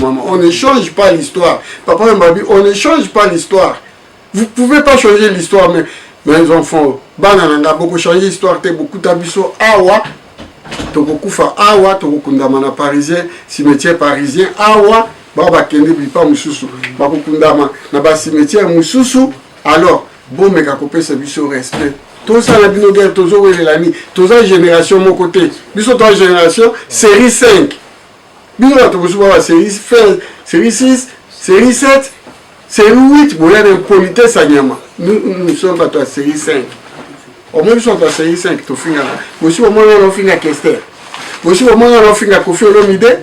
maman. On ne change pas l'histoire. Papa et Babi, on ne change pas l'histoire. Vous ne pouvez pas changer l'histoire, mais mes enfants, banananga, beaucoup changer l'histoire, beaucoup d'abisso, awa, tokokufa awa, tokokundama parisien, cimetière parisien, awa, baba kende bipa mususu, bakokundama na ba cimetière mususu, alors, bon mega kopé c'est biso respect. Tout ça la bino guerre, tozo welelani, toza génération mon côté, biso toi génération, série 5. Biso la tokosu baba série 6, série 7, série 8, bon, il y a une politesse à Nyama. Nous sommes à la série 5. Au moins, nous sommes à la série 5. Aussi, au moins, on a fait un Kester. Aussi, au moins, on a fait un Kofi Olomide.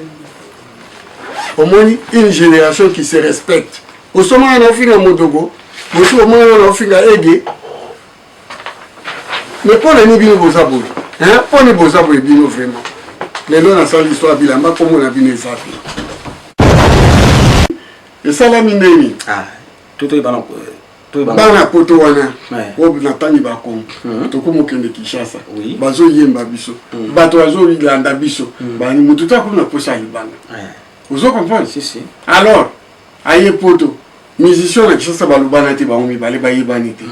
Au moins, une génération qui se respecte. Aussi, au moins, on a fait un Modogo. Aussi, au moins, on a fait un Ege. Mais pour les Nibino Bozabou, pour les Bozabou et Bino vraiment. Les noms dans l'histoire de Bilamba, comme on a vu les autres. Et ça la mineni. Ah, tout est bon. Bana poto wana. Obi natani ba kom. Toko mokende Kinshasa. Oui. Bazo yemba biso. Bato bazo landa biso. Bani mututa kuna posa libanga. Vous comprenez? Si. Alors, aye poto. Musicien na Kinshasa balubana te ba omi bale ba yebani te.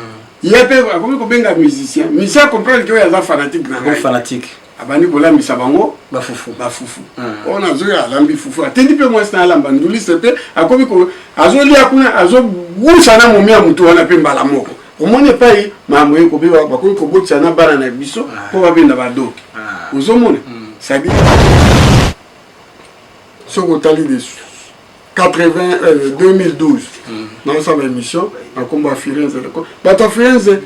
Yepe comme ko benga musicien. Musicien comprendre que ya za fanatique na. Fanatique. Abani bola misabango ba fufu. On a zo ya lambi fufu. Atendi pe moi na lamba nduli sepe akobi ko azoli akuna azo gusa na momia mutu wana pe mbala moko. Omone pai mamwe ko beba ba ko botsa na bana na biso ko ba benda ba doki. Ozomona. Ça dit soko tali de 2012 dans sa émission na komba Firenze ko. Bata Firenze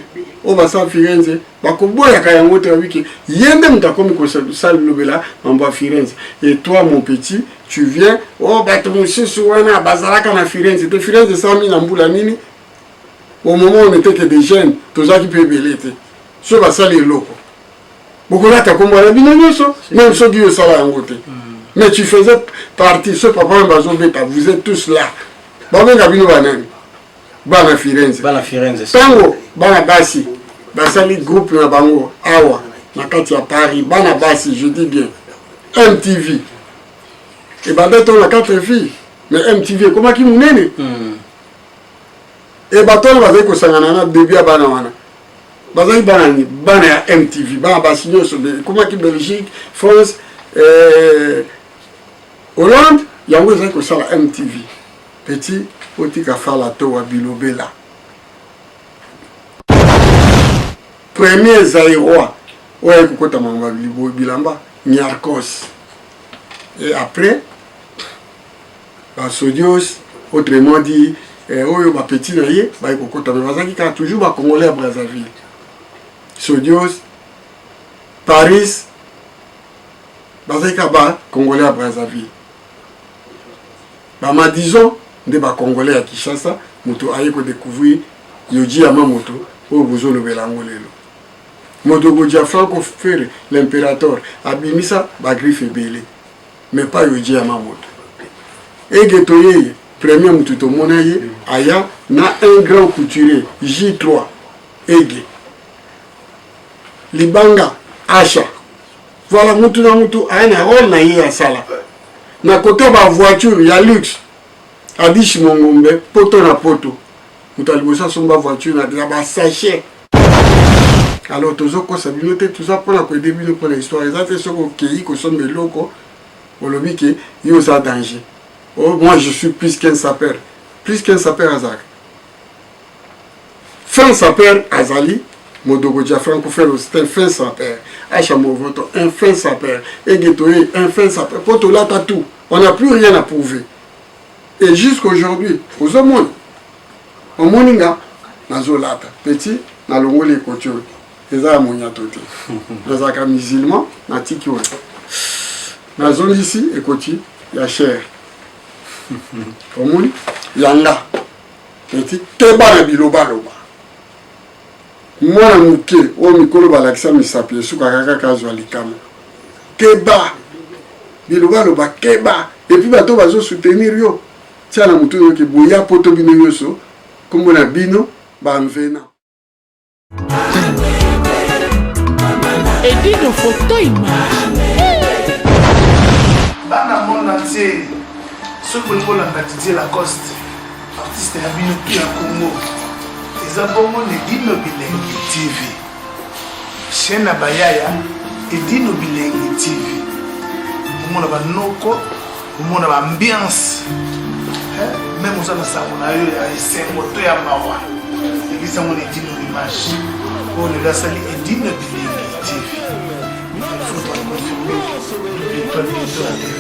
o basa Firenze bakoboya ka yango te wiki yende mutakomi ko salle lobela en Firenze et toi mon petit tu viens oh bato mususu wana bazalaka na Firenze te Firenze 100 000 mbula nini au moment où on était que des jeunes toza qui peut belete so basa les loko beaucoup là ta komba la binonyoso même so qui yo sala yango te mais tu faisais partie ce papa bazobeta vous êtes tous là babenga bino banani bana Firenze tango bana basi basali groupe na bango awa na kati ya Paris bana basi je dis bien MTV et babeto na 4 filles mais MTV comment ki munene et bato bazali ko sangana na début ya bana wana bazali bana ya MTV bana basi nyoso comment ki Belgique France Hollande yango ezali ko sala MTV petit otika fala to wa bilobela premier Zaïrois oye kokota manga bilamba Niarchos et après Sodios autrement dit oyo ba petit na ye ba kokota mais bazaki ka toujours ba congolais à Brazzaville Sodios Paris bazaki ka ba congolais à Brazzaville ba disons de ba congolais à Kinshasa moto aye ko découvrir yoji ama moto o bozo le belango lelo moto goja Franco Ferre l'impérateur abimisa ba griffe belé mais pas yoji ama moto et getoye premier moto to monaye aya na un grand couturier J3 ege libanga acha voilà moto na moto ana rôle na ye sala na côté ba voiture ya luxe Adish Mongombe, poto na poto. Mutalibosa somba voiture na ba sachet. Alors tozo ko sabinote tout ça pour la début pour l'histoire. Exactement ce que qui ko sombe loko. Olobi ke yo ça danger. Oh moi je suis plus qu'un sapeur. Plus qu'un sapeur Azak. Fin sapeur Azali, Modogo Dia Franco Ferro, c'est un fin sapeur. Acha Movoto, un fin sapeur. Egetoye, un fin sapeur. Poto là t'as tout. On n'a plus rien à prouver. Et jusqu'aujourd'hui, aux hommes, au moninga, nazolata, petit, na longole couture, les amonia toté. Dans un cas musulman, na tiki ouais. Na zone ici, écoutez, il y a cher. Au moni, yanga, petit, keba na biloba loba. Moi, na muke, o mikolo balakisa misapi, suka kaka kazo alikama. Keba, biloba loba, keba. Et puis, bato bazo soutenir yo. Tiens, la mouton qui bouilla poto bino yoso, comme on a bino, banvena. Et dit nos photos image. Dans le monde entier, Ce que nous avons Didier Lacoste, artiste de la Binopi à Congo, ils ont Edino Bilengi TV. Chaîne Bayaya, Edino Bilengi TV. Nous avons un noko, nous avons une ambiance. Même nous avons un moto ya mawa. Et nous avons Edino Image. On est là, ça dit Edino Bilengi TV. Il faut confirmer l'étoile de la TV.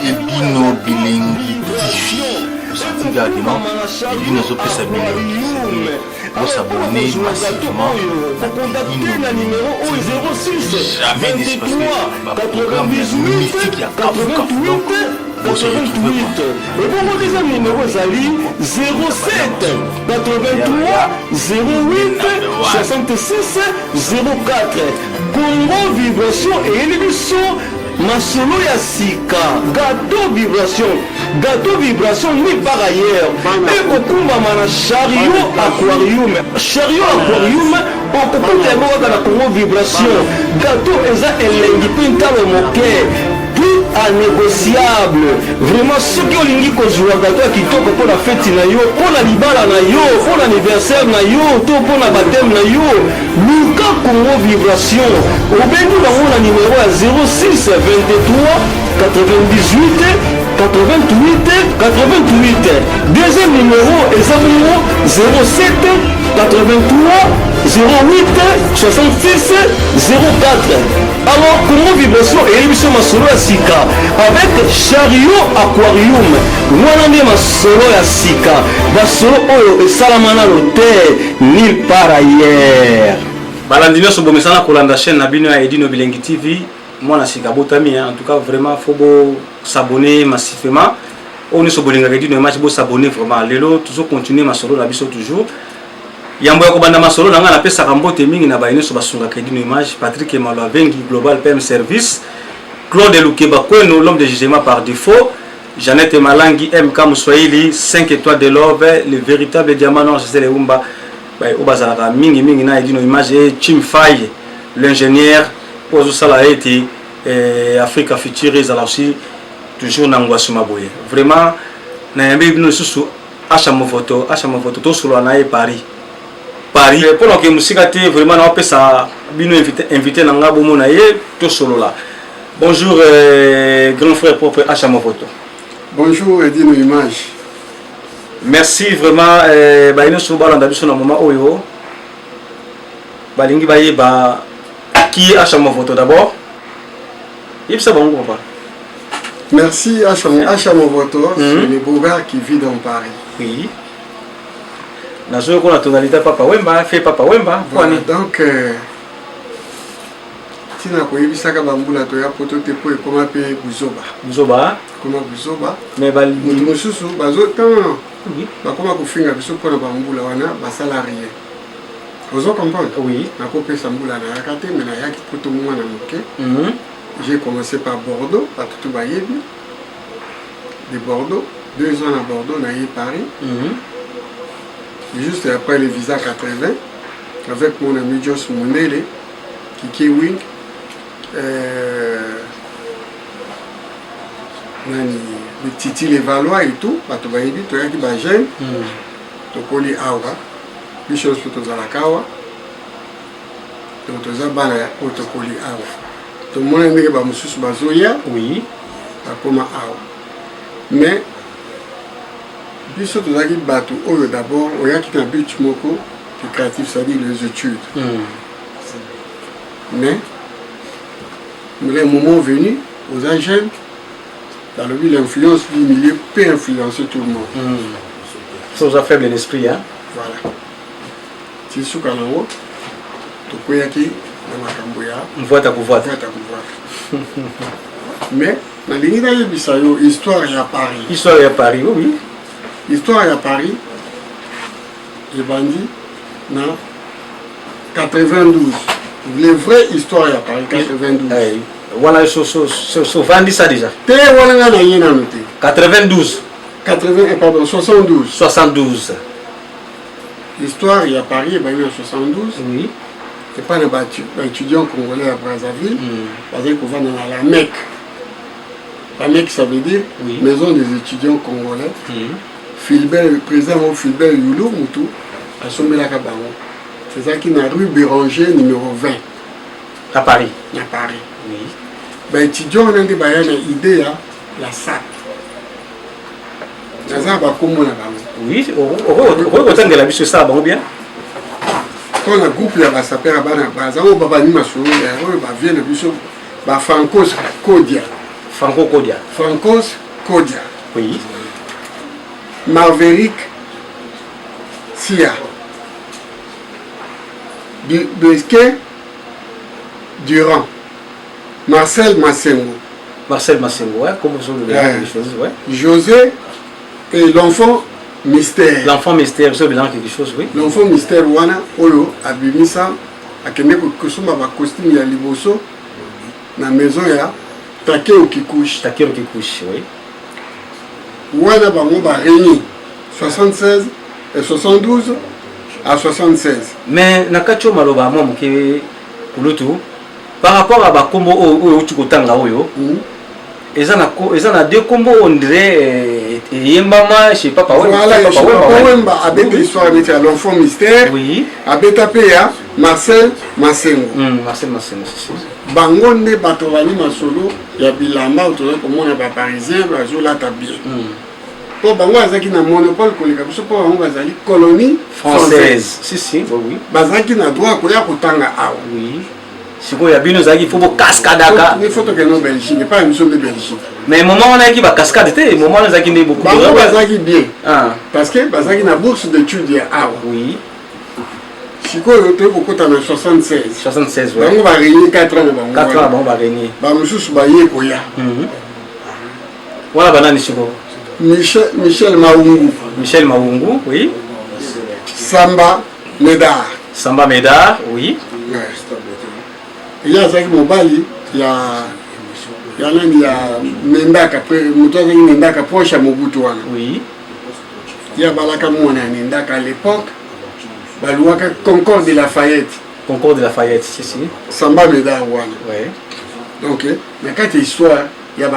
Edino Bilengi TV. Pratiquement, il nous a fait sa vidéo. Pour s'abonner massivement jamais déçu parce que ma programme est mystique, il y a donc vous se retrouvez et bon des amis numéro Zali 07 83 08 66 04 Congo Vibration et l'émission Masolo ya Sika, gâteau vibration ni par ailleurs. Et Okumba mana chariot aquarium. Chariot aquarium, on peut pas dans la Congo vibration. Gâteau eza elengi pinta le moquet. Tout à négociable. Vraiment, ceux qui ont lingi ko jouer gâteau qui toko pour la fête na yo, pour la libala na yo, pour l'anniversaire na yo, to pour la baptême na yo. Luka Congo vibration. Au bendu na mon numéro à 06 23 98 88 88. Deuxième numéro est 07 83 08 66 04. Alors, Congo Vibration et l'émission Masolo ya Sika avec Chariot Aquarium. Nous Masolo ya Sika. Masolo Oyo et Salamana l'hôtel nulle part ailleurs. Balandino Sobomesana Kolanda chaîne Nabino à Edino Bilengi TV. Moi, na Sika Botami, en tout cas, vraiment, il faut s'abonner massivement. On est sur Bolinga Edino, il faut s'abonner vraiment. Lélo, toujours continuer Masolo la biso toujours. Yambo Kobanda Masolo, on a appelé Sarambo Teming, na baïne sur Basunga Edino Image, Patrick Emaloavengi, Global PM Service, Claude Lukeba Kweno, l'homme de jugement par défaut, Jeannette Malangi, MK Mouswaili, 5 étoiles de l'Orbe, le véritable diamant noir, c'est le Umba, Obazara, Mingi na Edino Image, et Chim Faye, l'ingénieur, pour ça a été Africa Future, ils ont aussi toujours n'angoisse maboye. Vraiment, na yambe bino susu acha mofoto, to solo na Paris. Paris pour que musika te vraiment na pesa bino invité na ngabo mona ye to solo là. Bonjour grand frère propre acha mofoto. Bonjour Edino Image. Merci vraiment ba ino so balanda biso na moment oyo. Balingi baye ba qui est Acha Mofoto d'abord? Il sait bon ou pas? Merci Acha Mofoto, c'est le beau-gars qui vit dans Paris. Oui. Dans la tonalité Papa Wemba, fait Papa Wemba. Voilà, donc, si on a eu ça, on a poto te pour comment appeler Buzoba. Buzoba. Comment Buzoba? Mais bal. Mususu, bazotan. Oui. Bah comment qu'on fait un biso pour la bamboula wana, bah salarié. Vous comprenez? Oui. J'ai commencé par Bordeaux, à Toutou-Bayebi. De Bordeaux, 2 ans à Bordeaux, on a eu Paris. Juste après le visa 80, avec mon ami Jos Mounele, Kiki Wing, le Titi Les Valois et tout, à Toutou-Bayebi, tu as dit Bajen, Tokoli Awa. Les choses pour tous à la kawa, donc tous à bana autocolli awa. Tout le monde est dans monsieur Bazoya, oui, comme awa. Mais, puis surtout à qui bateau, d'abord, on y a qui un but moko, qui est créatif, c'est-à-dire les études. Mais, le moment venu, aux agents, dans le vie, l'influence du milieu peut influencer tout le monde. Sans un faible esprit, hein. Voilà. Si tu as un haut, tu peux y aller dans la Camboya. Voix à pouvoir. Mais, dans l'histoire à Paris. Histoire à Paris, oui. Histoire à Paris, j'ai bandit dans 92. Les vraies histoires à Paris, 92. Voilà, ce vendit ça déjà. 92. 72. 72. L'histoire à Paris, il y a eu en 72. Oui. C'est pas un étudiant congolais à Brazzaville. Parce qu'on va dans la Mecque. AMEC, ça veut dire Oui. Maison des étudiants congolais. Philbert, le président Philbert Youlou Moutou, à Sombelaka Bango. C'est ça qui est dans la rue Béranger, numéro 20. À Paris. À Paris. Oui. Ben, étudiants, on a une idée, la SAP. C'est ça, comme on a Oui, autant de la vie sur ça, bon bien. Quand le groupe là, ça perd à Baza, on va venir à Solo, on va venir à Francos Kodia. Franco Kodia. Francos Kodia. Oui. Maverick Sia. Besquet Durand. Marcel Massengo. Marcel Massengo, ouais, comme vous avez les choses, ouais. José et l'enfant mystère. L'enfant mystère, vous avez quelque chose, oui. L'enfant mystère, Wana, Oyo, Abimisa, Akene Kusuma, costume ya Liboso, na maison ya Takeo Kikuchi. Takeo Kikuchi, oui. Wana bango ba réuni 76 et 72 à 76. Mais nakacho maloba mo ke kulutu par rapport à ba kombo o tukotanga oyo. Eza na deux combos on dirait yembama je sais pas pa Wemba avec l'histoire avec l'enfant mystère. Oui. Avec ya Marcel Massengo. Marcel Massengo. Bango ne batovani masolo ya bilamba autour comme on a ba parisien bazola tabie. Po bango azaki na monopole koleka biso po bango bazali colonie française. Si, oui. Bazaki na droit koya kotanga awa. Oui. Siko ya bino zaki faut cascadaka. Il faut que nous Belgique, pas une mission de Belgique. Mais moment on a qui va cascade, moment on a qui beaucoup. Bango bazaki bien. Ah. Parce que bazaki na bourse d'études ya awa. Oui. Siko yote kokota na 76. 76 ouais. Bango ba réunir 4 ans bango. 4 ans bango ba réunir. Ba mususu ba ye koya. Voilà banani siko. Michel Maungu. Michel Maungu, oui. Samba Medar. Samba Medar, oui. Ouais. Il y a Zaki Mobali, il y a Nendaka, Nendaka proche à Mobutu. Oui. Il y a Balaka Mouana Nendaka à l'époque. Balouaka Concorde de Lafayette. Concorde de Lafayette, si. Samba Medar, oui. Donc, mais quand il y a histoire, il y a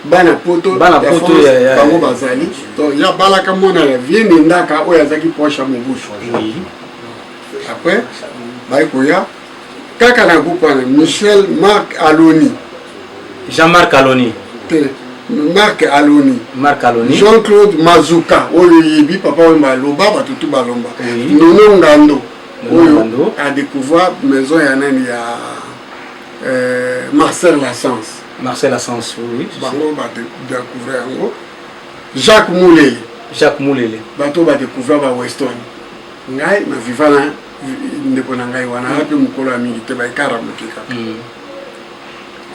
Bana Poto, Bango Bazali. Donc, il y a Balaka Mouana, il y a Nendaka, où il y a Zaki proche à Mobutu. Oui. Après, Baïkouya. Kaka na groupe Michel Marc Aloni. Jean-Marc Aloni. Marc Aloni. Marc Aloni. Jean-Claude Mazuka. Oyo yebi papa wemba loba batutu balomba. Oui. Nono Ngando. Oyo a découvert maison ya nani ya Marcel Lassens. Marcel Lassens, oui. Bango ba découvert yango. Jacques Moulele. Jacques Moulele. Bato ba découvert ba Weston. Ngai na vivana ndeko na ngai wana hape mukolo ya mingi te baikara mokeka.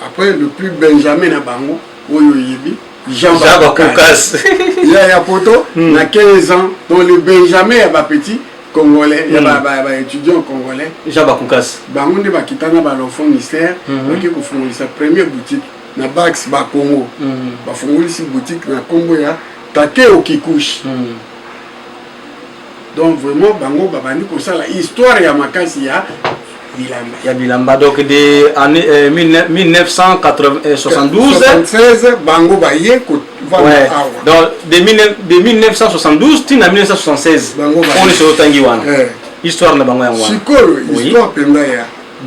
Après le plus Benjamin na bango oyo yebi Jean Bakoukas. Il y a poto na 15 ans dans le Benjamin ya ba petit congolais ya ba étudiant congolais Jean Bakoukas. Bango nde bakitana ba l'enfant mystère baki kufungulisa première boutique na Bax ba Congo. Bafungulisi boutique na Congo ya Takeo Kikuchi. Donc vraiment bango babani ko sala histoire ya makasi ya Bilamba. Ya Bilamba donc de année 1972 76 bango baye ko ouais. Donc de 1972 tina 1976 on est sur tangi wana. Histoire na bango ya wana. Sikolo histoire penda ya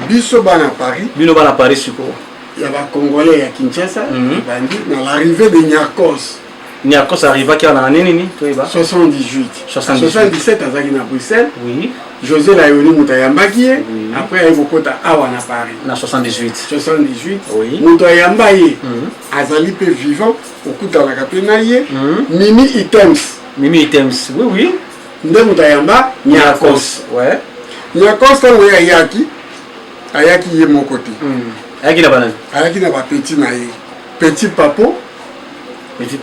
biso bana Paris. Bino bana Paris sikolo. Ya ba Congolais ya Kinshasa bandi na l'arrivée de Nyarkos. Nyarkos arriva qui en année nini toiba 78 77 azaki na Bruxelles. Oui. José Layoni Moutayambaki après il kokota awa na Paris na 78 oui Moutayambaye azali pe vivant okuta la kapena ye Mimi Items oui nde Moutayamba Nyarkos ouais Nyarkos on ayaki ye mon côté ayaki na banane ayaki na ba petit na ye petit papo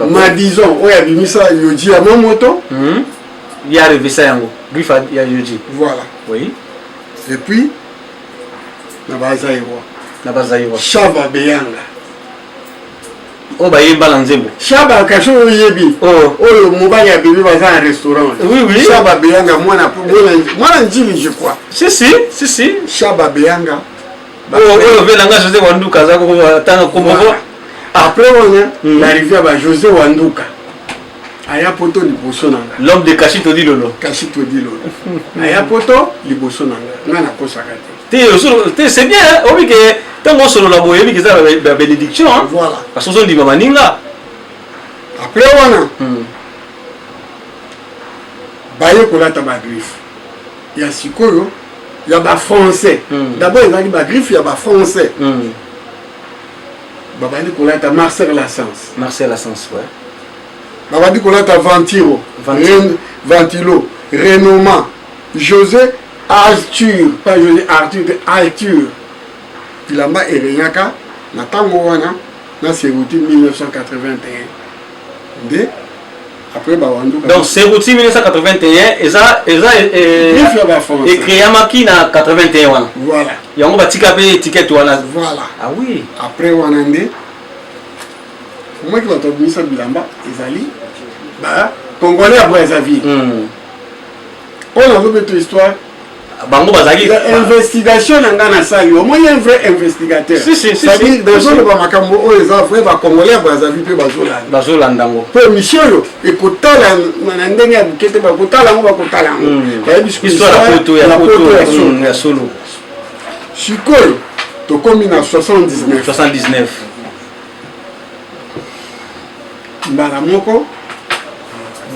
Madison oya bimisa yoji ya moto il y a arrivé ça yango lui fa ya yoji voilà oui et puis na bazaïwa Chaba Beyanga o ba yeba na nzembo Chaba kasho yebi oyo mobali ya bibi baza un restaurant oui Chaba Beyanga mwana njili je crois si Chaba Beyanga oyo venanga José Wanduka za ko tanga kombo après l'arrivée à José Wanduka aya poto liboso nanga l'homme de Kashi Todi Lolo aya poto liboso nanga na kosaka te c'est bien obi que tango solo la boye bi que ça la bénédiction voilà parce que on dit mama ninga après wana baye kolata ba griffe ya sikoyo ya ba français d'abord il a dit ba griffe ya ba français babandi kolata Marcel Lassens ouais babandi kolata Ventilo Renoma José Arthur pas José Arthur bilamba erenyaka na tango wana na Serouti 1981 nde après Bawanduka donc Serouti 1981 eza écrit Yamaki na 81 wana voilà yango batika pe étiquette wana voilà ah oui après wana nde moi qui va tomber ça bilamba ezali ba congolais à Brazzaville on a une histoire bango bazaki investigation nanga na sali au moins un vrai investigateur c'est-à-dire des gens ba makambo o eza vrai ba congolais à Brazzaville pe bazolanda ngo pe mission yo ekotala na ndenge ya bukete ba kotala ngo ba kotala ngo ba histoire ya solo sikoyo tokomi na 79 mbala moko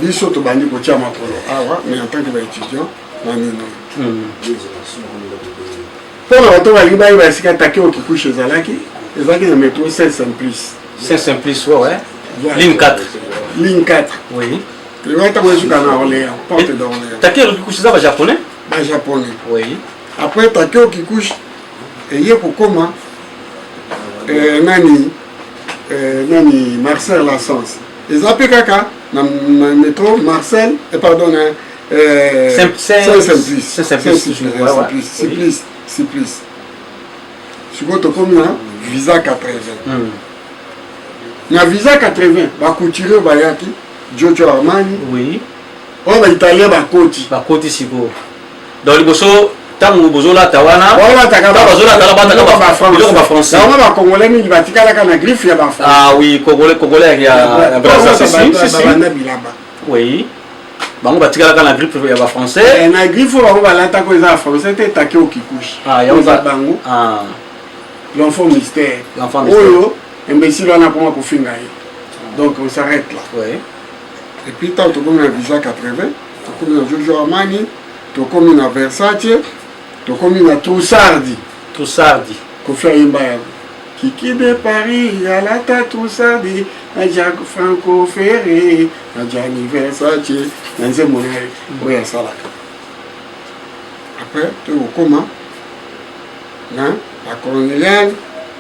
biso tobandi kotia makolo awa mais en tant que étudiant na nino mpona bato balingi bayeba esika take okikushi ezalaki na métro Saint-Simplice ouais ligne 4 oui ntango ezuka na Orléans porte d'Orléans take okikushi eza bajaponais oui après take okikushi eye kokoma nani Marcel Lassens eza mpe kaka na métro Marcel pardon Simplice sikoyo tokomi na visa 80 na visa 80 bacouturier bayaki Giorgio Armani oyo baitalien bakoti sikoyo donc liboso ntango bozolata wana biloko bafrançais bacongolais mingi batikalaka na griffe ya bafrançais ah oui congolais ya Brazzaville bilamba oui bango batikalaka na griffe ya bafrançais na griffe oyo bango balataka eza ya français te take okikushi oza bango l'enfant mystère oyo imbécile wana akoma kofinga ye donc on s'arrête là et puis tant tokomi na visa 80 tokomi na Giorgio Armani tokomi na Versace tokomi na Trussardi Kofi Ayimba yango Kiki de Paris alata Trussardi na Jacques Franco Ferré na Gianni Versace na nzembo na ye oyo asalaka après tokokoma na bacolonial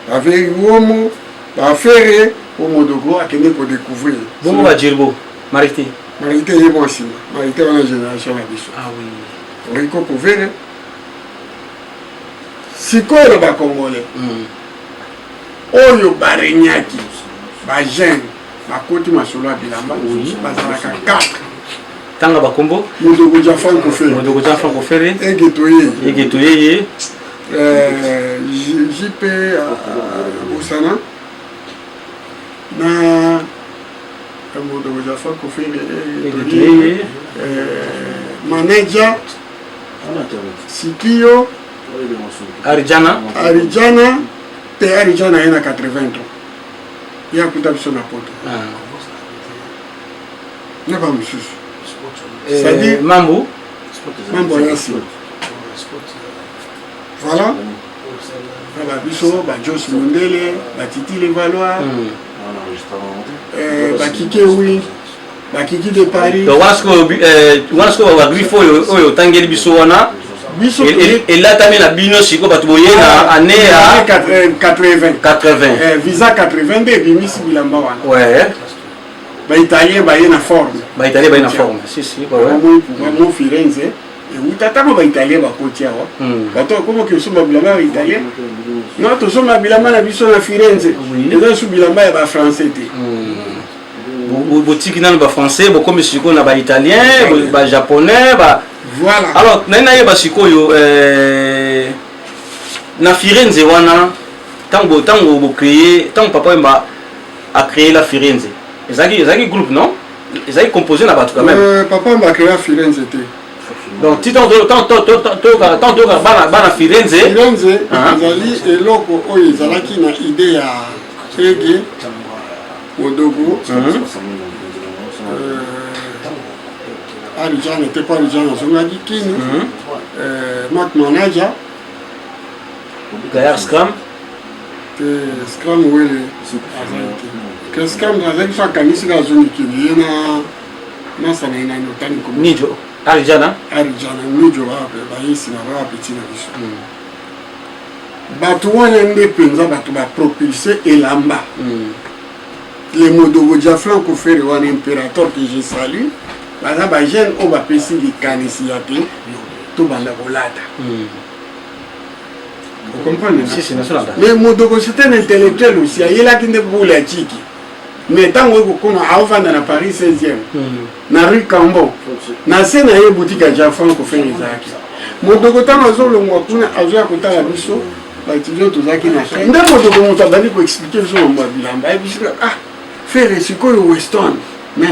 baveri womo bafere omodogo akende kodécouvrir bongo bajirbo marité ye mwa nsima marité wana génération na biso okoki kocouvrir sikoyo na bacongolais oyo barenyaki bajeune bakoti masolo ya bilamba bazalaka 4 tanga bakombo modogo ja Franco Ferré egetoyeye JP Bosana na modogo ja Franco Ferré manager Sikio Arijana te Arijana ye na 83 ya kuta biso na poto na ba mosusu c'est-à-dire mambo yasi voilà ba biso ba Jos Mondele ba Titi Le Valois ba Kike oui ba Kiki de Paris donc wasko ba grifo oyo tangeli biso wana biso elatami na bino siko bato boye na année ya 80 visa 80 nde ebimisi bilamba wana ouais baitalien baye na forme si mo Firenze euta ntango baitalien bakoti awa bato akomoki osomba bilamba ya baitalien no tosomba bilamba na biso na Firenze eza su bilamba ya bafrançais te botiki nano bafrançais bokomi sikoyo na baitalien bajaponais voilà alors nayeba sikoyo na Firenze wana tango bocreye tango papa wemba a créé la Firenze. Ils ont groupe, non? Ils ont composé là-bas quand même. Papa m'a créé la Firenze. Donc, tant bana Firenze. Firenze, Azali et Loko, ils ont une idée à Ege, Modogo. Arijan n'était pas Arijan, on a dit Kini, Mac Manager. Gaillard Scrum. Scrum, oui. Que Scrum, avec sa camise, la zone qui vient à Nassana, Nijo. Arijana. Arijana, Nijo, ici, là, petit, là. Batou, on a des penza, batou, propulsé et lamba. Les Modogo Diaflan, qu'on fait un impérateur que je salue. Baza ba jeune o ba pesi di kanisi ya pe to banda bolata. Vous comprenez? Si, c'est national. Mais Modogo c'est un intellectuel aussi, il a qui ne boule à Tchiki. Mais tant que vous avez dans Paris 16e, na rue Cambo, na scène à boutique à Diafran qu'on fait les acquis. Modogo tant que vous avez à côté la biso, bah étudiant tous acquis na chaîne. Dans Modogo on t'a donné pour expliquer sur le mois bilamba et puis ah faire ce qu'on est Weston. Mais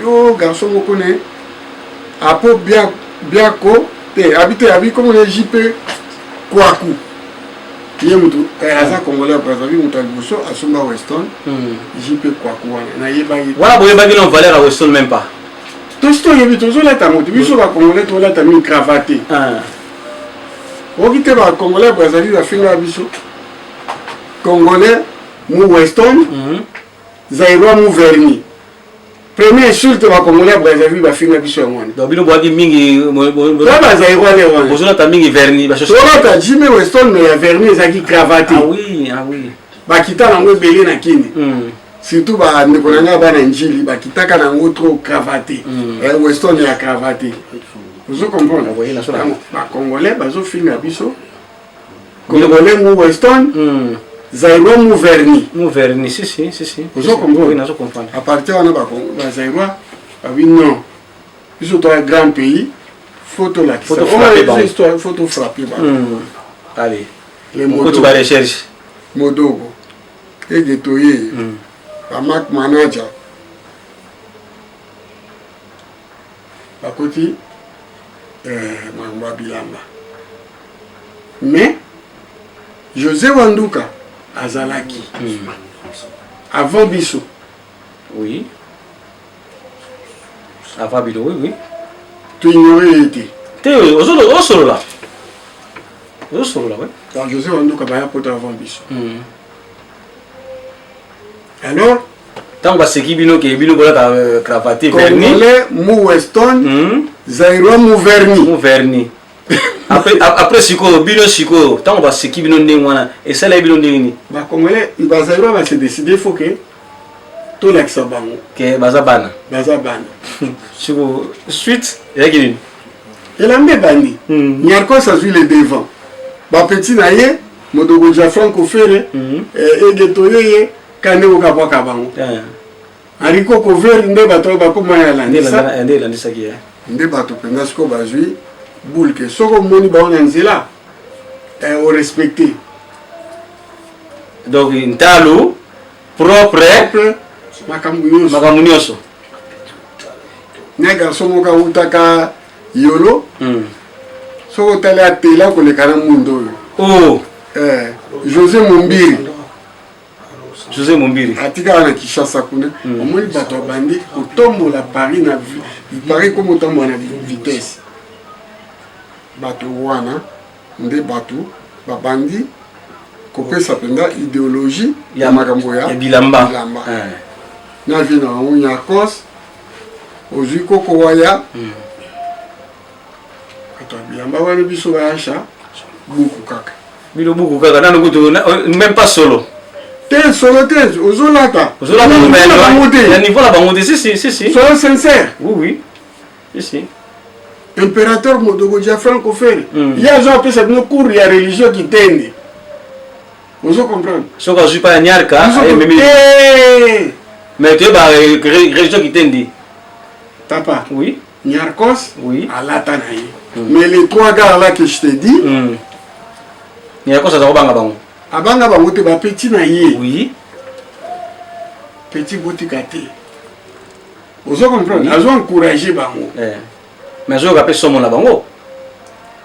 oh garçon vous connaissez après bien habité comme on est JP Kwaku il y a mutu aza congolais Brazzaville mutalbuso asomba Weston JP Kwaku na yeba voilà boye bagino valeur à Weston même pas tout ce que yebi tozo la tamoto biso ba congolais to la tami cravaté okite ba congolais Brazzaville ba finga biso congolais mu Weston Zaïrois mu verni. Premier insulte va congolais Brazzaville va finir biso ngone. Donc bino boaki mingi là ba Zaïrois les wana. Bozona ta mingi verni ba chercher. Toi ta Jimmy Weston mais verni ezaki cravaté. Ah oui. Ba kita nango belé na kini. Surtout ba ndeko nanga ba na njili ba kitaka nango trop cravaté. Weston ya cravaté. Vous comprenez? Oui, la sola. Ba congolais bazo finir biso. Congolais mu Weston. Zaïrois mu verni. Mu verni, si. Vous comprenez? Oui, je comprends. À partir de là, Zaïrois, oui, non. Ils sont un grand pays. Photo là. Photo frappée. Photo frappée. Allez. Les mots. Tu vas rechercher. Modogo. Et de Toye. La Mac Manager. À côté, Mangba Bilamba. Mais, José Wanduka. Azalaki. Avant Bissot. Oui. Avant Bissot, oui. Tu ignorais été. Tu es au solo là. Au solo là, oui. Alors José Wanduka va pour avant Bissot. Alors, tant que c'est qui bino qui bino bola cravaté verni. Congolais mu Weston, Zaïrois mu verni. Mu verni. Après siko bino siko tant va seki bino ndengwana et ça là bino ndengini ba congolais ba Zaïrois va se décider faut que tout l'accès bango que bazabana siko suite yakini et la mbebani nyarko ça suit le devant ba petit naie Modogo Diaflan ko fere et de toyeye kane ko kapaka bango ariko ko ver ndeba to ba ko maya la ndisa ki ndeba to penga siko bazui boule que soko moni ba on nzela au respecter donc ntalo propre makamunyoso nega somo ka utaka yolo soko tale atela ko le kana mundo José Mumbiri atika na Kishasa kuna omoni bato bandi otombola Paris na Paris comme otombola na vitesse bato wana nde bato babandi kopesa penda idéologie ya makambo ya bilamba na vina unya kos ozui koko waya ato bilamba wana biso bayasha buku kaka bilo buku kaka nanu kutu même pas solo solo ozolata ya niveau la bango si soyons sincères oui ici impérateur Modogo Diaflan ko faire il y a gens qui savent nos cours ya religieux qui tendent vous comprenez so ka suis pas nyarka mais tu ba religieux qui tendent papa oui Nyarkos oui alata na ye mais les trois gars là que je te dis Nyarkos ça va banga bango abanga bango te ba petit na ye oui petit botika te ozo comprendre azo encourager bango mais je rappelle son mon la bango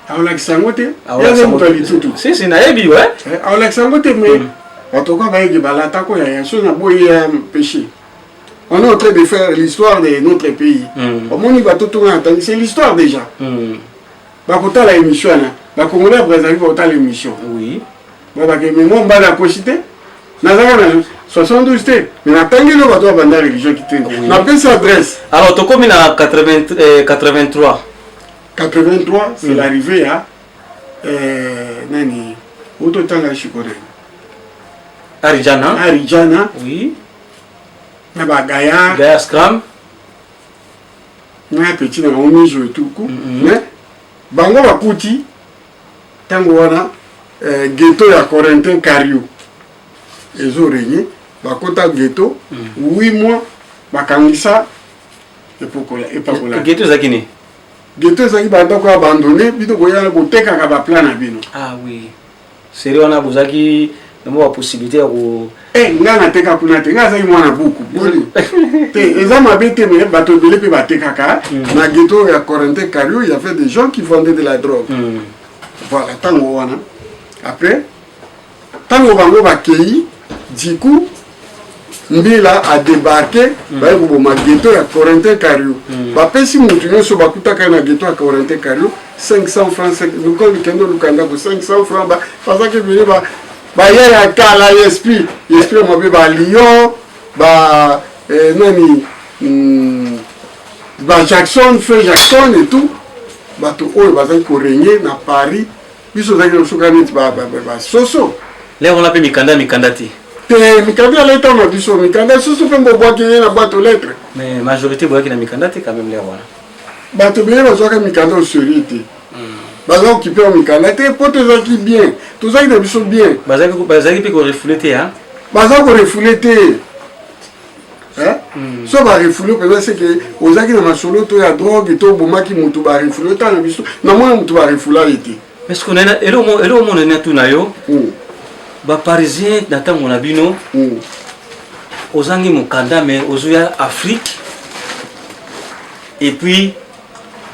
aolakisa yango te ya moto alitutu si nayebi ouais aolakisa yango te mais bato kwa bayeki balatako ya so na boye ya péché. On est en train de faire l'histoire de notre pays. Au monde il va tout tourner entendre, c'est l'histoire déjà. Bakota la émission là, ba Congolais après arriver à l'émission. Oui. Ba ke mais moi la cosité. Nazaka na 72 té. Mais na tangi lo bato banda religion qui té. Na pense adresse. Alors to comme na 83. 83 c'est l'arrivée à nani auto tanga chikone. Arijana. Oui. Na ba Gaya Scrum. Na petit na on joue tout coup. Mais bango bakuti tango wana ghetto ya Corentin Cario. Ezo régné bakota ghetto 8 mois bakangisa epokola. Ghetto zakini. Ghetto zaki banda ko abandonné bito koya ko teka ka ba plan na bino. Ah oui. Sérieux wana bozaki na possibilité ko ngana teka kuna te ngaza imwana buku boli te ezama bete me bato belé pe bateka ka na ghetto ya Corentin Cario il y avait des gens qui vendaient de la drogue. Voilà tango wana après tango bango bakei du coup Mbila a débarqué ba ko ma ghetto ya Corentin Cario ba pesi mutu nyoso bakutaka na ghetto ya Corentin Cario 500 francs nous quand kendo lukanga ko 500 francs ba parce que venu ba ya kala esprit mo be ba Lyon ba nani ba Jackson fait Jackson et tout ba to o ba za ko régner na Paris biso za ko sukani ba soso les on l'appelle mikandati mikanda la état na biso mikanda soso pe mbo boaki na bato lettre mais majorité boaki na mikandati quand même les voilà bato bien ba zoka mikanda au sérieux baza occupé au mikanda te po tozaki bien tozaki na biso bien bazaki pe ko refoulé te hein baza ko refoulé te hein so ba refoulé peut c'est que ozaki na masolo to ya drogue to bomaki mutu ba refoulé ta na biso na mona mutu ba refoula été mais ce qu'on a elo mo na tout na yo ba parisien datango na bino ozangi mukanda mais ozoya Afrique et puis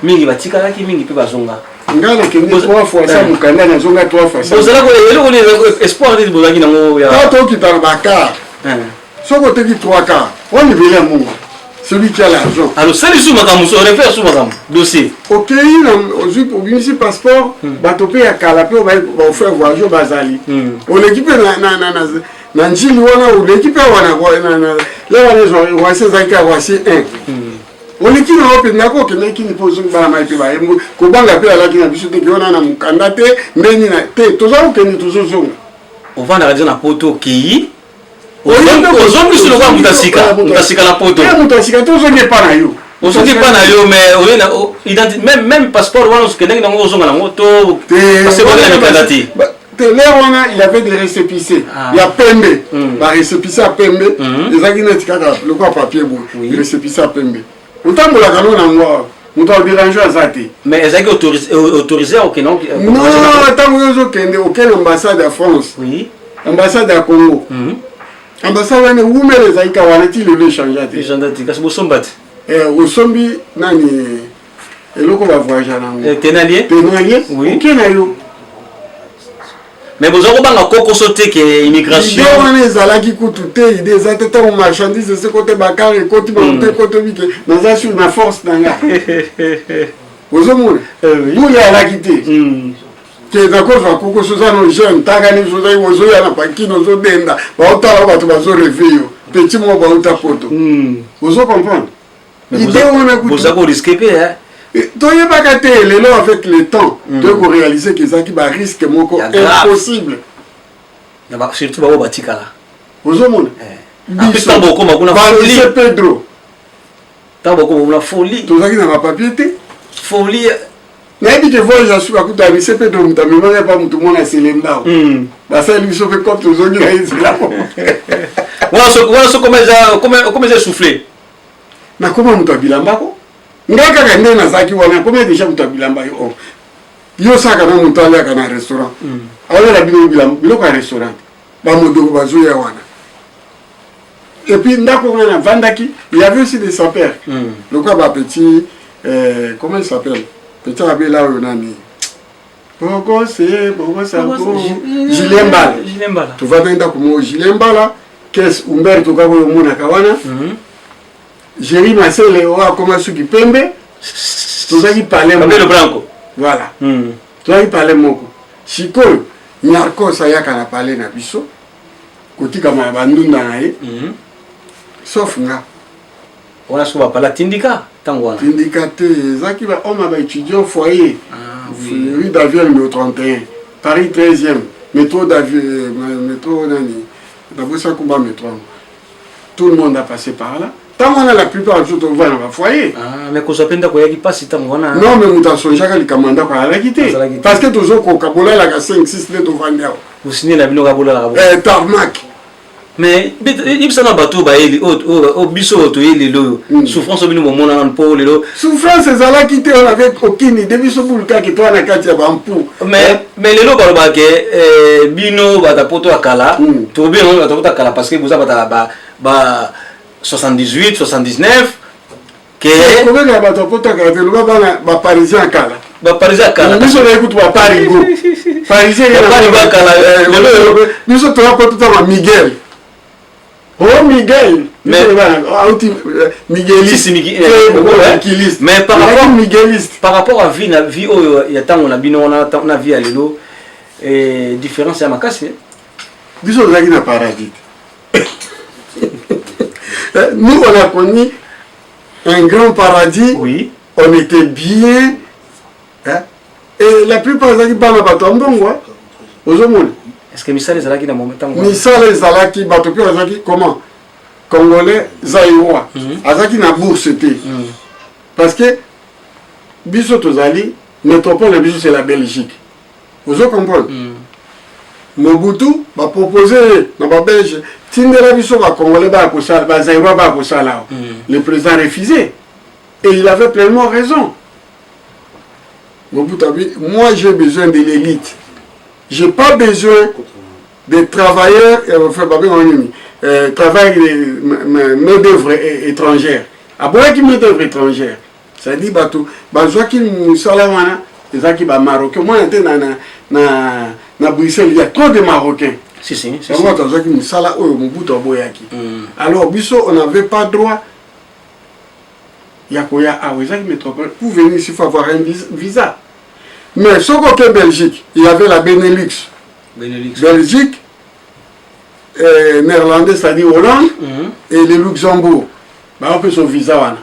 mingi batikala ki mingi pe bazonga ngana kende 3 fois ça mukanda na zonga 3 fois ça bozala ko elo ko espoir de bozangi nango ya to ki tarabaka soko te ki 3 cas on ne veut rien celui qui a l'argent alors ça les soumakamu on réfère soumakamu dossier OK ozu pour binisi passeport batopé ya kala pe ba faire voyage bazali on l'équipe na njili wana ou l'équipe wana la wana wa se zaka wa se 1 on l'équipe na open nako ke na kini pozo ba ma pe ba ko banga pe ala kina biso te kiona na mukanda te mbeni na te tozo ke ni tozo zonga on va na radio na poto ki ozongi sur le roi mutasika la poto mutasika tozongi pa na yo ozongi pa na yo mais olena identité même passeport wana skendengi nango ozonga nango to parce que on est candidati Téléwana, il avait des récépissés. Il y a Pembe. La récépissé à Pembe. Les aguinettes, le quoi papier, le récépissé à Pembe. Autant que la canon en moi, on doit déranger à Zati. Mais est-ce que autorisé au Kénon? Non, attends, aucune ambassade à France. Oui. Ambassade à Congo. Ambassade où mais les Aïka Wanati le changer. Les gens d'Atika, c'est au Sombat. Au Sombi, Nani. Et l'eau qu'on va voyager là. Ténalier? Ténalier? Oui. Qui est là? Mais vous avez un coco sauté qui est immigration. On est là qui coûte tout, des attentes aux marchandises de ce côté Bakar et côté côté Mickey. Nous avons sur la force dans la. Vous avez vous y a la quitté. Qui est d'accord sur coco sauté nos jeunes, Tagani sauté, vous avez la paquille, nos autres denda. Baota va tout bazo réveiller. Petit mot baota poto. Vous comprenez? Vous avez risqué hein. Donc, il n'y a pas qu'à avec le temps de réaliser que ça risque impossible. Surtout au Batikala. Vous avez Pedro. Tu as une folie. Tu as une papier. Folie. Mais il dit que je suis à côté de Pedro, tu n'as pas tout le monde à Sélémda. Ça lui sauve comme tous les autres. Comment j'ai soufflé? Mais comment tu as bilamba? Ngaka kende na zaki wana combien déjà mutabilamba yo yo saka na mutale kana restaurant awala la bilo bilamba bilo ka restaurant ba modo bazo ya wana Et puis, Ndakongana Vandaki, il y avait aussi des sapeurs. Le quoi, petit, comment il s'appelle? Petit Rabé là, on a mis. Pourquoi c'est Julien Bala. Tu vas dans Ndakongana, Julien Bala, qu'est-ce Umberto Kabo Monakawana, Jéry Marcel, comment ceux qui pembe, tout ça qui parlait. Le Blanco. Voilà. Tout ça qui parlait Moko. Chico, Nyarko Sayaka n'a parlé Nabiso. Côté comme un bandou naïe, sauf nga. On a souvent parlé Tindika, Tangwana. Tindika, Zaki va homme à étudiant foyer, rue d'Avion numéro 31, Paris 13e, métro d'Avion, métro Nani, d'abord ça combat métro. Tout le monde a passé par là. Tant qu'on a la plupart des autres on va dans le foyer. Ah, mais qu'on s'appelle d'accord, il passe Tangwana. Non, mais nous avons changé les commandes pour la quitter. Parce que tous autres, on a la 5-6 lettres au Vandéo. Vous signez la bino Kabola. Tarmac. Mais il s'en a battu au biso to lelo souffrance bino mona nan po lelo souffrance ezala quitté on avait aucune début so bulka ki to na kati ya bampu mais lelo baloba ke bino bata poto akala to bien bata poto akala parce que vous avez ba 78 79 que comment na bata poto akala te loba ba parisien akala biso na écoute ba Paris go parisien akala lelo biso to poto ta Miguel. Oh Miguel, mais Migueliste, mais par rapport à vie, il y a tant on a bino on a vie à l'élo et différence à ma casse. Bisous là qui n'a pas radit. Nous on a connu un grand paradis. Oui. On était bien. Et la plupart des gens qui parlent pas tant bon quoi. Aux hommes. Est-ce que Missal Zalaki dans mon temps? Missal Zalaki, Batopi Zalaki, comment? Congolais, Zaïrois. Azaki n'a bourse. Parce que, Bissot Zali, métropole de Bissot, c'est la Belgique. Vous comprenez? Mobutu va proposer dans la Belgique. Tindela Bissot va Congolais, va Zaïrois, va Kosala. Le président a refusé. Et il avait pleinement raison. Mobutu a dit, moi j'ai besoin de l'élite. Je n'ai pas besoin des travailleurs, travail de main-d'œuvre étrangère. Après qui main-d'œuvre étrangère, ça dit bateau, bateau qui nous salawana, les gens qui sont marocains. Moi j'étais na Bruxelles, il y a trop de Marocains. Si. Moi j'étais qui nous sala au Mobutu Boyaki. Alors biso on n'avait pas droit. Yakoya a métropole pour venir ici il faut avoir un visa. Mais ce côté Belgique, il y avait la Benelux. Belgique, néerlandais, c'est-à-dire Hollande, et le Luxembourg. On peut son visa.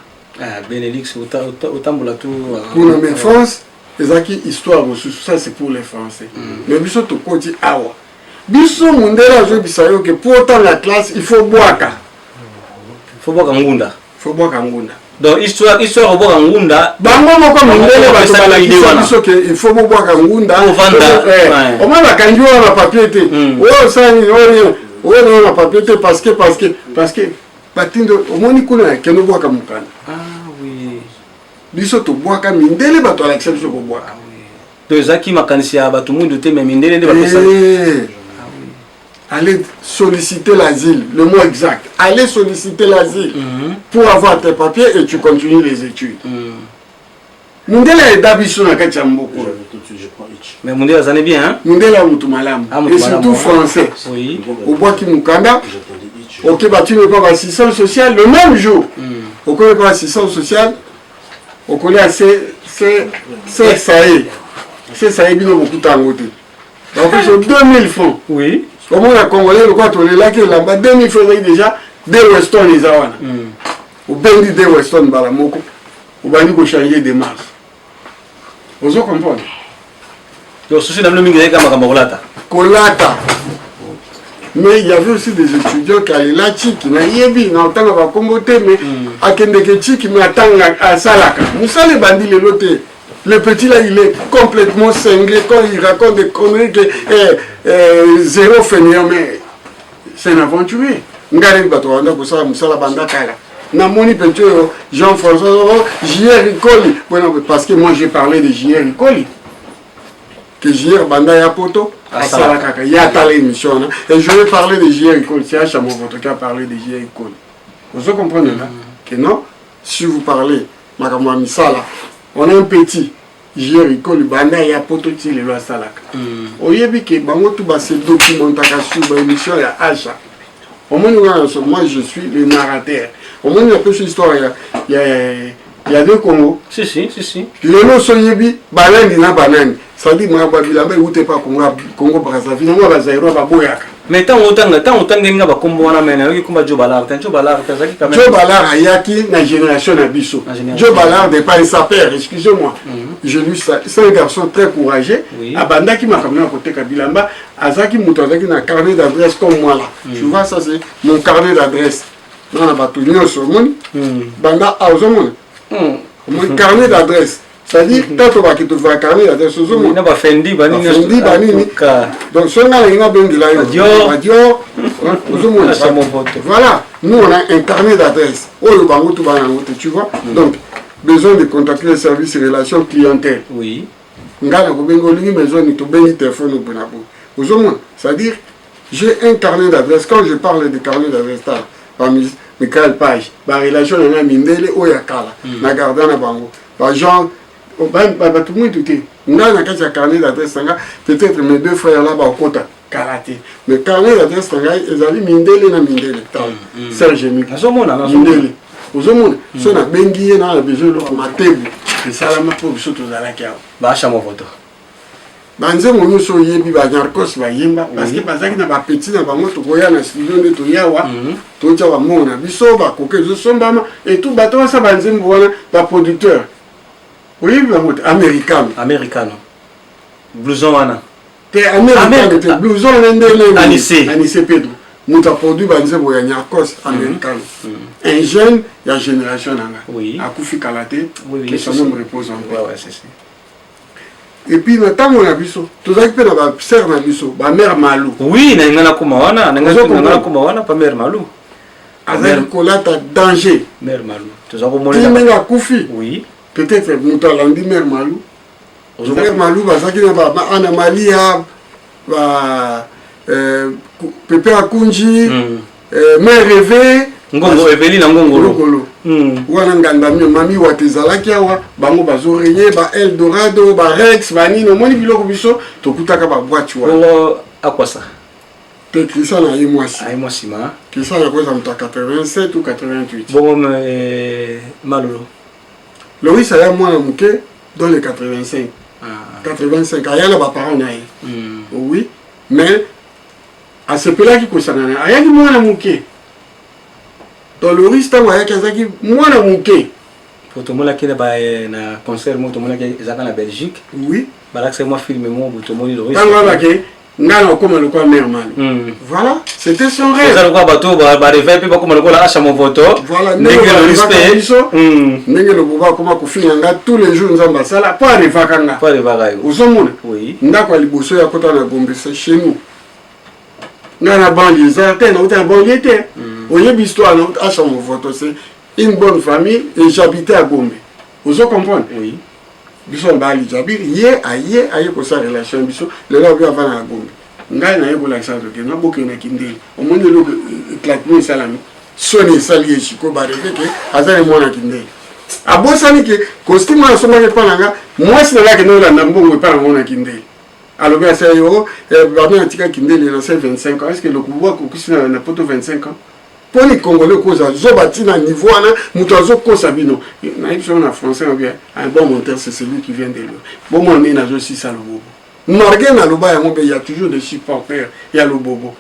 Benelux, autant pour la tour. Pour nommer France, les acquis histoire, ça c'est pour les Français. Mais biso to koti awa. Biso mundela je bisayo que pour autant la classe, il faut boire. Il faut boire Kangunda. Il faut boire Kangunda. Donc histoire au bois Kangunda. Bango moko mundele ba to bala biso que il faut boire Kangunda. Au moins la kanjua na papier té. Oh ça ni oh na papier té parce que batindo au moins ni kuna que no boire Kamukana. Ah oui. Biso to boire ka mindele ba to la exception ko boire. Donc zaki makanisi ya batu mundu té mais mindele de ba pesa. Allez solliciter l'asile, le mot exact. Allez solliciter l'asile pour avoir tes papiers et tu continues les études. Mundela est d'habitude na Kachamboku. Mais Mundela ça n'est bien hein. Mundela mutumalam. Et surtout français. Oui. Au bois qui Mukanda. Ok, bah tu ne pas assistance sociale le même jour. Au connaît pas assistance sociale. Au connaît assez c'est ça y est. C'est ça y est bien beaucoup tangoté. Donc c'est 2000 francs. Oui. Comment la Congolais, le quoi, on est là, qui est là-bas, 2000 francs déjà, des Weston, les Awana. Ou bien des Weston, Balamoko, ou bien nous changer des marches. Vous comprenez? Donc, ceci dans le milieu de Kamakamolata. Kolata. Mais il y avait aussi des étudiants qui allaient là, qui n'avaient pas en tant que comboté, mais à Kendeke, qui m'attendent à Salaka. Nous sommes les bandits, les lotés. Le petit là, il est complètement cinglé quand il raconte des conneries que zéro fainéant, mais c'est un aventurier. Ngari Batouanda, pour ça, Moussala Bandakala. Namoni Peinture, Jean-François, J.R. Ricoli. Parce que moi j'ai parlé de J.R. Ricoli. que JR Banda ya poto à Salakaka, il y a ta émission. Et je vais parler de JR Ecole, c'est Hachamo votre qui a parlé de JR Ecole. Vous comprenez là que non, si vous parlez, Makamwa Misala, on a un petit JR Ecole, Banda ya poto ti le loi Salaka. Oyebi que bango tout bas c'est documentation sur l'émission ya Hacha. Au moins moi je suis le narrateur. Au moins il y a plus d'histoire, il y a deux Congo. Si. Le nom Soyebi, banani na banani. Ça dit moi Babilamba ou t'es pas Congo Brazzaville, moi Bazairo Baboyaka. Mais tant autant nga ba kombo wana mena yoki komba Joe Ballard, Joe Ballard kazaki quand même. Joe Ballard ayaki na génération na biso. Joe Ballard n'est pas sa père, excusez-moi. Je lui c'est un garçon très courageux. Abanda qui m'a comme à côté Kabilamba, azaki mutazaki na carnet d'adresse comme moi là. Tu vois ça c'est mon carnet d'adresse. Non na batunyo so mon. Banda auzomon. Mon carnet d'adresse. C'est-à-dire, quand on va quitter le carnet d'adresse, on va Fendi, Banini. Donc, si on a un bon de la voilà, nous on a un carnet d'adresse. Tu vois? Donc, besoin de contacter les services et relations clientèle. Oui. C'est-à-dire, j'ai un carnet d'adresse. Quand je parle de carnet d'adresse, Michael Page, la relation de Mindele, Oyakala, la Gardana Bango, genre, tout le monde tout est. Nous avons un carnet d'adresse, peut-être mes deux frères là-bas au Kota, Karaté. Mais carnet d'adresse, ils avaient Mindele na Mindele, Serge Mick. Mindele. Aux hommes, si on a bengi, on a besoin de Matebu, et Salama pour surtout à la cave. Bachamo photo. Banze mon so yebi ba nyarkos ba yemba parce que bazaki na ba petit na ba moto koya na studio de to yawa to tja ba mona biso ba koke zo sombama et tout bato ça banze mbona ba producteur. Oui ba moto americano. Blouson wana. Te americano te blouson ndele Anissé Pedro. Muta produit banze boya nyarkos americano. Un jeune la génération nanga. Oui. Akufi Kalate que son nom repose en paix. Ouais c'est ça. Et puis notamment na biso tozaki pe na ba sœur na biso ba mère Malou. Oui na ngana kumawana pa mère Malou. Avec kolata danger. Mère Malou. Tozako mona. Qui menga kufi. Oui. Peut-être mutalandi mère Malou. Mère Malou bazaki na ba ana Malia ba Pepe Akunji mère rêvé Ngongo Eveline Ngongolo. Wana nganda mami watezalaki awa bango bazorenye ba Eldorado ba Rex ba nino moni biloko biso tokutaka ba boîte wa. Bongo akwasa. Te Christian na yemwasi. Ay mwasima. Christian ya kweza mta 87 ou 88. Bongo Malolo. Loris aya mwana muke dans les 85. 85 aya na ba parents na ye. Oui, mais à ce pela qui kosana aya ki mwana muke. Dans le rista waya kazaki mwana muke. Fotomola ki na concert mo tomola ki ezaka na Belgique. Oui. Balak moi filmer mo botomoni le rista. Tanga bake ngana comme le quoi mère Malou. Voilà, c'était son rêve. Ça le quoi bateau ba rêver pe ba comme le quoi acha mon photo. Voilà, nenge le respect. Nenge le boba comme ko finanga tous les jours nzamba sala pas de vakanga. Pas de vakayo. Uzomona. Oui. Ndako liboso ya kota na Gombe c'est chez nous. Ngana banlieue ça tena uta banlieue te. Oyebi histoire na acha mon photo c'est une bonne famille et j'habitais à Gombe. Vous comprenez? Oui. Biso mbali jabir aye ko sa relation biso le la bien avant na Gombe. Ngai na yebo la ça de na boke na kindeli. O monde le éclatement salami. Soni sali chiko ba reke ke azali mona kindeli. Abosani ke costume na soma ke pananga moi c'est là que nous la ndambongo pa mona kindeli. Alors bien ça yo ba bien tika kindeli na 25 ans est-ce que le pouvoir ko kusina na poto 25 ans? Pour les Congolais koza zobati na niveau na mutazo kosa bino na ipso na français bien un bon monteur c'est celui qui vient de lui bon moi mais na zo si ça le bobo marqué na loba ya mobe il y a toujours des supporters il y a le bobo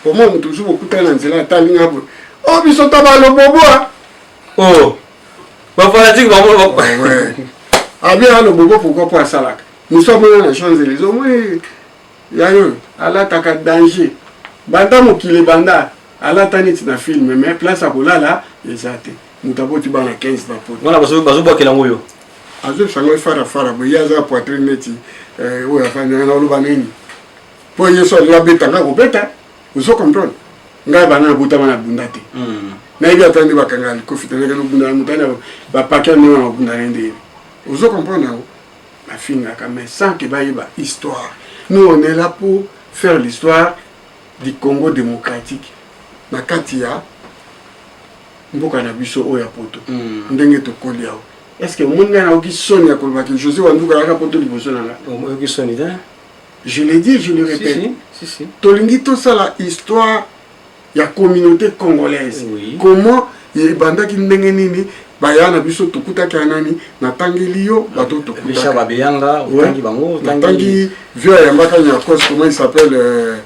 pour moi on toujours beaucoup de nzela talinga bo oh biso taba le bobo oh ba fanatique ba ouais ah bien le bobo pourquoi pas salak nous sommes dans les Champs-Élysées moi ya yo ala taka danger banda mokile banda ala tanit na film mais place à kolala ezate mutaboti bana 15 na poto wana bazo bokela ngoyo azo sango fara bo yaza poitrine neti o ya fanya na luba nini po yeso la beta nga ko beta uzo comprendre nga bana buta bana bundate na ibi atandi bakanga ko fitana ke bunda mutana ba pakya ni na bunda ndende uzo comprendre ma fille mais sans que baïba histoire. Nous on est là pour faire l'histoire du Congo démocratique. Na katia mboka na biso oya poto. Ndenge to kolia. Est-ce que mon gars na oki soni ya kolba ki José Wanduka la poto liboso na nga? Oki soni da. Je l'ai dit, je le répète. Si. Tolingi tout ça la histoire ya communauté congolaise. Oui. Comment il banda ki ndenge nini bayana biso tokuta kanani na tangeli yo bato tokuta. Bisha babeyanga, tangi bango, tangi vieux yambaka nyakos comment il s'appelle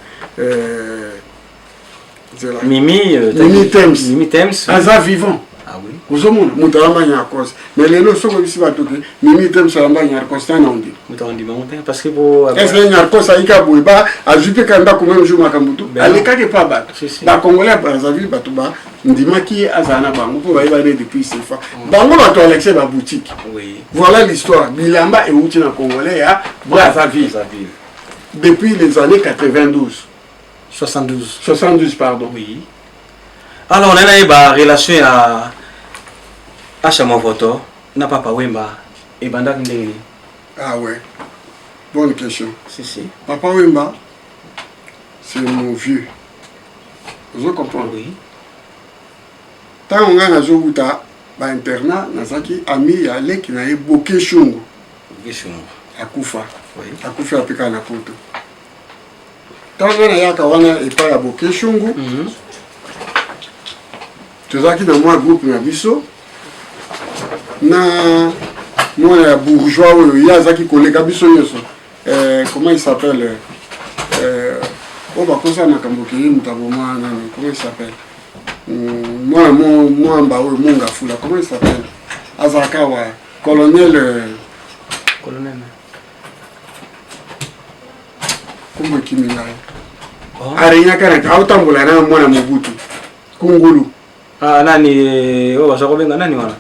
Mimi Thames. Aza vivant. Ah oui. Ozomona mutalamba nyakos. Mais lelo soko bisi bato ke Mimi Thames alamba nyakos tana ondi. Mutandi bango parce que pour est-ce que nyakos aika boiba ajupe kanda ko même jour makambutu. Aleka ke pa bato. Ba Congolais Brazzaville bato ba ndimaki azana bango pour baïba depuis CFA. Bango bato Alexis ba boutique. Oui. Voilà l'histoire. Bilamba et outi na Congolais à Brazzaville. Depuis les années 92. 72 pardon. Oui. Alors on a une relation à Chamavoto na Papa Wemba et Banda Ndenge. Ah ouais. Bonne question. Si. Papa Wemba c'est mon vieux. Vous comprenez? Oui. Tant on a nazobuta ba internat nazaki ami ya leki na eboke shungu. Akufa. Oui. Akufa apika na poto. Tant on a yaka wana epa ya boke shungu. Tozaki na moi groupe na biso na moi bourgeois oyo yazaki koleka biso nyonso. Comment il s'appelle on va commencer à Nakamboki, comment il s'appelle? Moi, mon Gafoula, comment il s'appelle? Azakawa, colonel. Comment il m'y a? Arena Kanaka, Autambola, moi, Mobutu, Kungulu. Ah, Nani, oh, ça revient à Nani, voilà.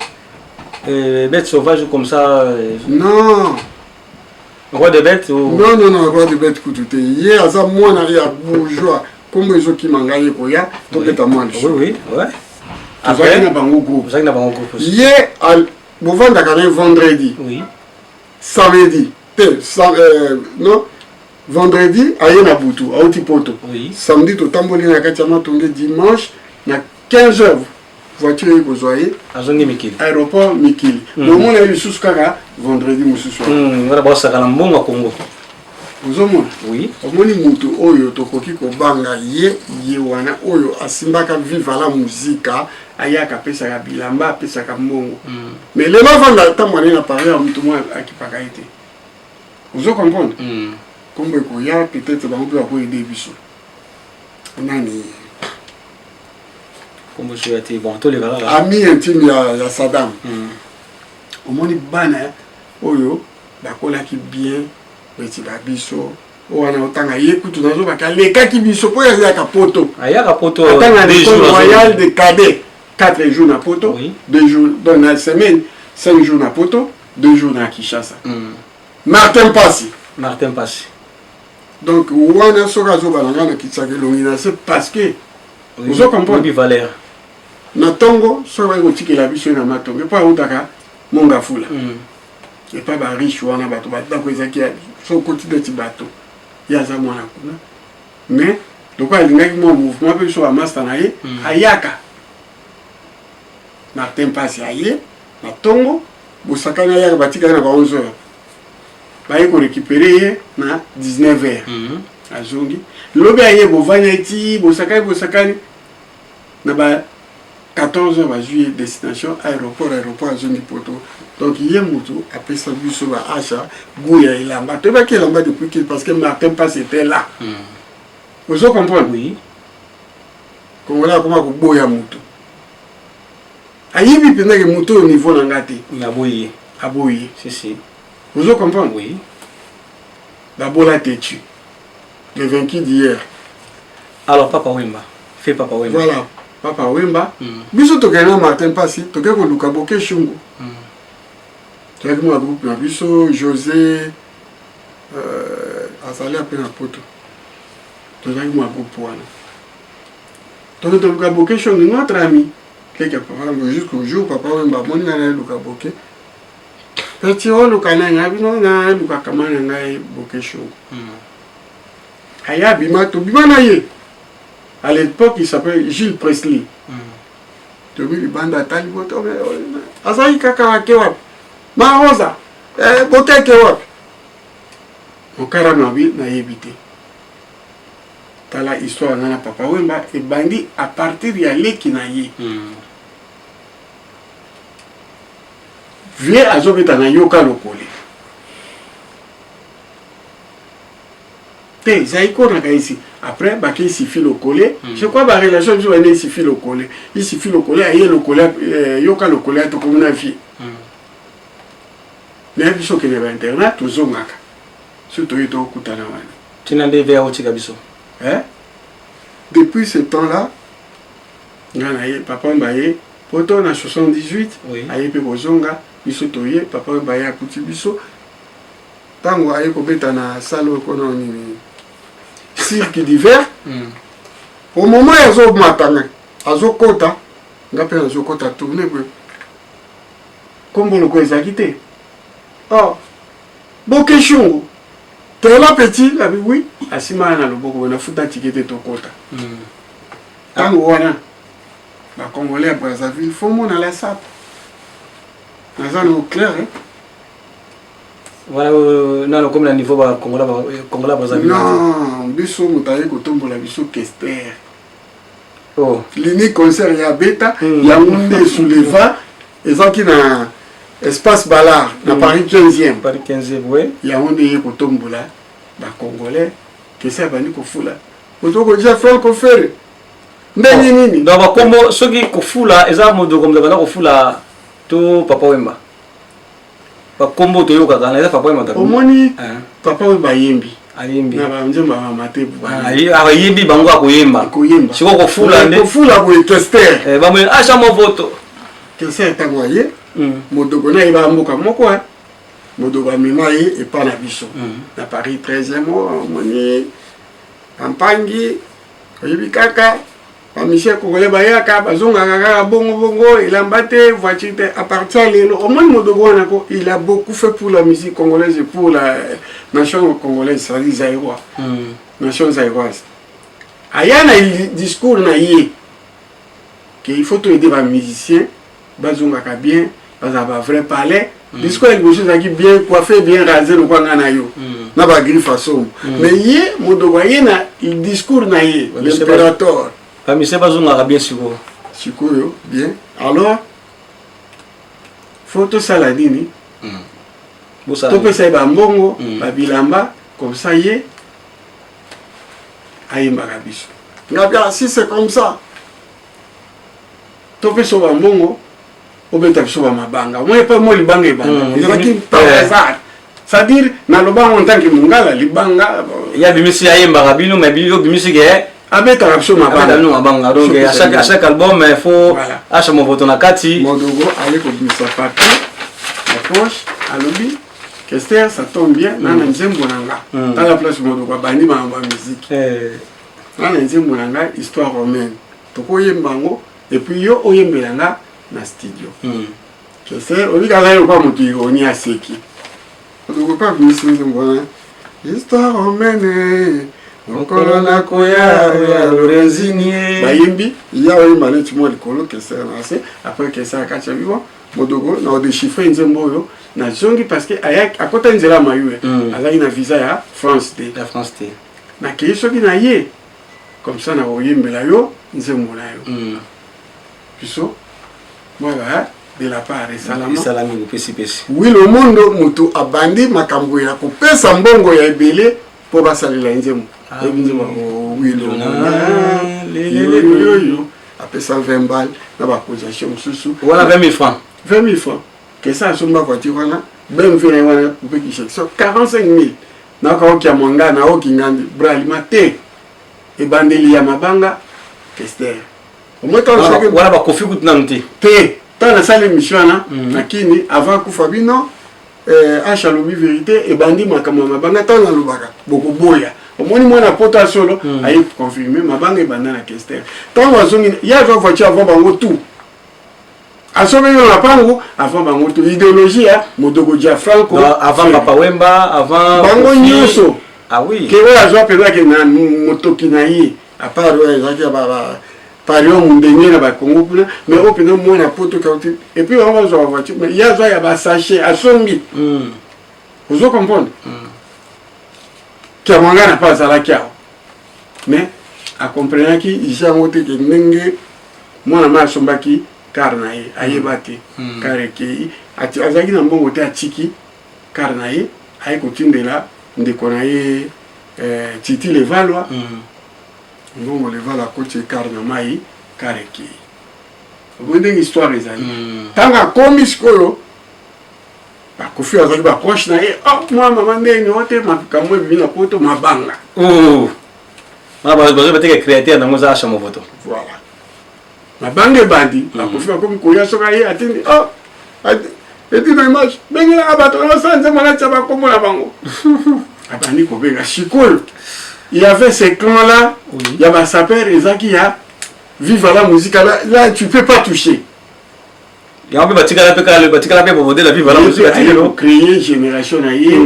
Bête sauvage comme ça. Non. Roi de bête ou... Non, roi de bête coutouté. Hier, à ça, moi, on a bourgeois. Comme ils ont qui m'ont gagné pour hier, tout est à moi. Oui, ouais. Après, vous avez un groupe. Hier, vous vendez vendredi. Oui. Samedi. Non. Vendredi, à Yenabutu, à Otipoto. Oui. Samedi, au Tamboli, à Katiama, dimanche, à 15h. Voiture que vous voyez, aéroport Mikili. Le monde a eu sous Kaka vendredi, monsieur. Voilà, bon, ça va bon à Congo. Vous avez oui. Au monde, Moutou, Oyo, Tokoki, Kobanga, Yewana, Oyo, Asimbaka, vive la musique, Ayaka, Pesaka, Bilamba, Pesaka, Mongo. Mais les enfants d'attendre, on a parlé à Moutouma à Kipakaïté. Vous avez compris? Comme il y a peut-être un peu à aider Bissou. Nani. Ami intime ya Saddam. Au moins bana oyo bakola ki bien beti ba biso wana otanga yekutu nazo bakaleka ki biso po ya ka poto. Ayaka poto des jours royal de cadet 4 jours na poto, 2 jours dans la semaine, 5 jours na poto, 2 jours na Kinshasa. Martin Passy. Donc wana soka zo balanga na Kitsake longina c'est parce que vous comprenez Valère. Na tongo so va gotiki la biso na matongo pa utaka monga fula et pas ba riche wana bato ba dako ezaki so koti de ti bato ya za mwana kuna mais donc il ngaki mo mouvement pe so master na ye ayaka Martin Passy aye na tongo bosakana ya batika na ba 11h ba ko récupérer na 19h azongi lobe aye bovanya ti bosakani na ba 14h va juillet destination aéroport à zone poto. Donc il y a Moutou après ça vu sur la achat Gouya il a battu pas qu'il a battu depuis parce que Martin Passy était là. Vous comprenez? Oui. Comme voilà comment que Boya Moutou. Aïe bi pena que Moutou au niveau n'angate. Aboyi. Si. Vous comprenez? Oui. D'abord la têtu. Le vaincu d'hier. Alors Papa Wemba. Fait Papa Wemba. Voilà. Papa Wemba, biso tokena Martin Passy, toke ko luka boke shungu. Avec moi groupe na biso José azali apena poto. Tozaki moi groupe wana. Toke luka boke shungu notre ami. Quelque part jusqu'au jour Papa Wemba moni na luka boke. Petit oluka na ngabino na luka kama na ngai Bokeshungu. Aya bima to bima na ye. À l'époque, il s'appelle Gilles Presley. Tu vois, il bande à Taliboto. Azaï kaka kewap. Ma rosa. Bote kewap. Mon caranabi n'a évité. T'as la histoire dans la papa Wemba et bandi à partir de l'Eki na ye. Viens à Zobeta na yoka lokole. Te, zaïko na ici. Après, baki il suffit le coller. Je crois que la relation il suffit le coller. Il suffit le coller, il le coller, yoka le coller, tout comme une vie. Mais il faut que les internet, tout ça, surtout il doit écouter la main. Tu n'as pas vu au Tigabiso. Depuis ce temps-là, papa Mbaye, pourtant en 78, aïe pe bozonga, biso toye, papa Mbaye a coutu biso. Tango aïe ko beta na salo kono ni cirque d'hiver. Au moment où ils ont matanga, ils ont kota, ngape ils ont kota tourner que comme le quoi ils ont quitté. Oh, Bokeshungu, t'es là petit, là oui, asima na loboko na futa tikete to kota. Tango wana, ba Congolais à Brazzaville, faut mon à la sap. Na zone au clair hein. Voilà, non, comme le niveau Congolais Brazzaville. Non, biso mutaye kotombola biso Kester. Oh. L'unique concert ya beta, ya monde souleva, et ça qui na espace Ballard, na Paris 15e. Paris 15e, oui. Ya monde ye kotombola, ba Congolais, que ça bani ko fula. Otoko déjà faire ko faire. Ndeni nini? Donc ba kombo soki ko fula, eza modo comme da ko fula to Papa Wemba. Kombo to yoka kana eza Papa Wemba. Omoni Papa Wemba yembi. Ayembi. Na ba nzemba ba matebu. Ayembi bango akoyemba. Akoyemba. Siko ko fula nde. Ko fula ko Kester. Ba mo acha mo voto. Kester tangoye. Modogo na iba mboka moko hein. Modogo amema ye et pas na biso. Na Paris 13e moni Ampangi oyebi kaka Michel Congolais bayaka bazonga kaka bongo il a battu voiture à partir de au moins Modogo il a beaucoup fait pour la musique congolaise et pour la nation congolaise, c'est-à-dire zaïrois. Nation zaïroise. Ayana il discours na yé qu'il faut tout aider les musiciens, bazonga ka bien, bazaba vrai parler. Discours avec des choses qui bien coiffé, bien rasé le quoi na yo. Na ba griffe façon. Mais yé Modogo yena il discours na yé l'impérateur. Mais c'est pas un bien sûr. Sikoyo, bien. Alors, photo saladini. Tope sa ba mbongo, ba bilamba, comme ça y est. Ayemba kabiso. Ngabia si c'est comme ça. Tope so ba mbongo, obeta biso ba mabanga. Moi pas moi libanga ibanga. Il y a qui par hasard. C'est-à-dire na loba en tant que mungala libanga. Il y a bimisi ayemba kabino mais bilo bimisi ke avec la option mabanga donc à chaque album il faut acheter mon photo na kati Modogo avec sa papier la poche à lobby Kester ça tombe bien na nzembo nanga dans la place Modogo bandi ma musique na nzembo nanga histoire romaine to ko yembango et puis yo oyembelanga na studio Kester obika yo kwa mutu oni aseki Modogo pas musique nzembo histoire romaine Okolona koya ya Lorenzini bayimbi ya oyimba neti mo likolo Kester na se après Kester akacha bibo Modogo na déchiffrer nzembo yo na zongi parce que aya akota nzela mayu azali na visa ya France T na kiso ki na ye comme ça na oyimbela yo nzembo na yo piso voilà de la part salami pesi oui le monde mutu abandi makambo ya kopesa mbongo ya ebele po basalela nzembo oui, après 120 balles, na ba position sous. Voilà 20 000 francs. 20 000 francs. Que ça sur ma voiture là, ben venez wana pour qui chèque. 45 000. Na ka okia manga na oki ngandi bralimate. E bandeli ya mabanga Kester. Au moins quand je voilà ba kofi kutna nti. Te, dans la salle émission là, nakini avant ku Fabino achalobi vérité e bandi makama mabanga tana lubaka. Boko boya. Au moins moi na pota solo ayi confirmer mabanga banda na Kester. Tant wazongi ya voiture avant bango tout. asomeli na pango avant bango to idéologie ya Modoko Dia Franco avant Papa Wemba avant bango nyonso. Ah oui. Que oyo azwa mpenza ke na motoki na ye à part oyo ezalaki par yo mundenge na bakongo kuna mais oyo mpenza mwana poto kauti et puis bango bazwa bavoiture mais ye azwa ya basachet asombi ozo comprendre kiamwanga na pa azalaki awa mais akomprenaki isi yango te ke ndenge mwana ma asombaki kar na ye ayeba te kar ekei azalaki na mbongo te atiki kar na ye aye kotindela ndeko na ye Titi Levalwa mbongo Levalwa akoti kar na mai kar ekei ndenge histoire ezali ntango akomi sikoyo bakofi azalaki baproche na ye mwa mama ndeni ote makambo ebibi na poto mabanga bazo bateka créateur nango za achamo voto voilà mabanga ebandi bakofi bakomi koya soka ye atindi eti na image bengelaka bato na basala nzembo na tia bakombo na bango abandi kobenga sikoyo il y avait ces clans là il y a basaper ezaki ya vivre la musique là tu peux pas toucher ya mpe batikala pe bomode la vivre la musique atikelo créer génération na ye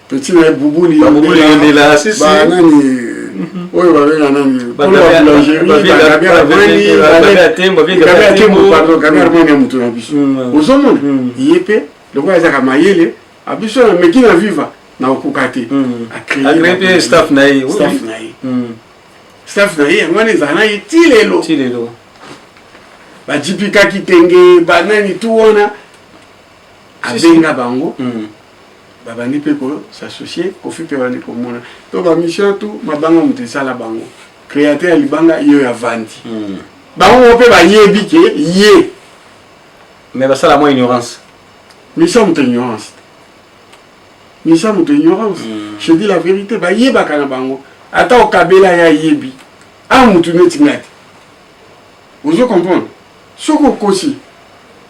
petit na bubuli ndela sisi nani oyo babenga nani boulangerie mutu na biso ozomona ye mpe lokola ezaka mayele abiso na meki na viva na okoka te acrée mpe staff na ye staff na ye yango wana ezala na ye ti lelo bajipikaki tenge banani tu wana abenga bango babandi mpe s'associer kofi mpe bandi komona to bamission tu mabanga moto esala bango créateur ya libanga yo ya vandi bango mpe bayebi ke ye mais basala mwa ignorance misa moto ignorance je dis la vérité bayebaka na bango ata okabela ya yebi mutu neti ngati ozo comprendre soko okosi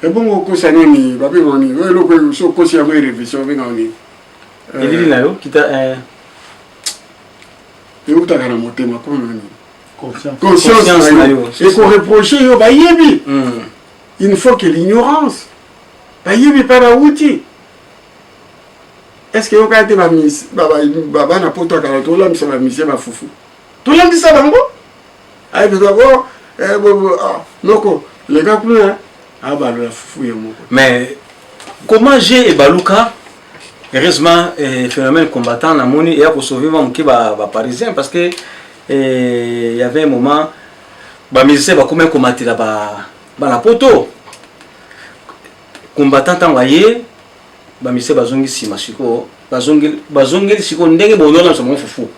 ebongo okosa nini babenga nini oyo eloko so okosi yango erevision babenga nini elili na yo kita eutaka na motema kono nini conscience na yo ekoreproche yo bayebi il faut que l'ignorance bayebi mpe bauti est-ce que yoka te babana poto akala tolambisa bamisie bafufu tolambisa bango ayebisako noko leka kuna abalola fufu ye moko mais comment j'ai ebaluka heureusement phénomène combattant na moni et pour sauver moki ba parisien parce que il y avait un moment ba musicien ba comment combattre ba na poto combattant tangaye ba musicien bazongi sima siko bazongi siko ndenge bonola so fufu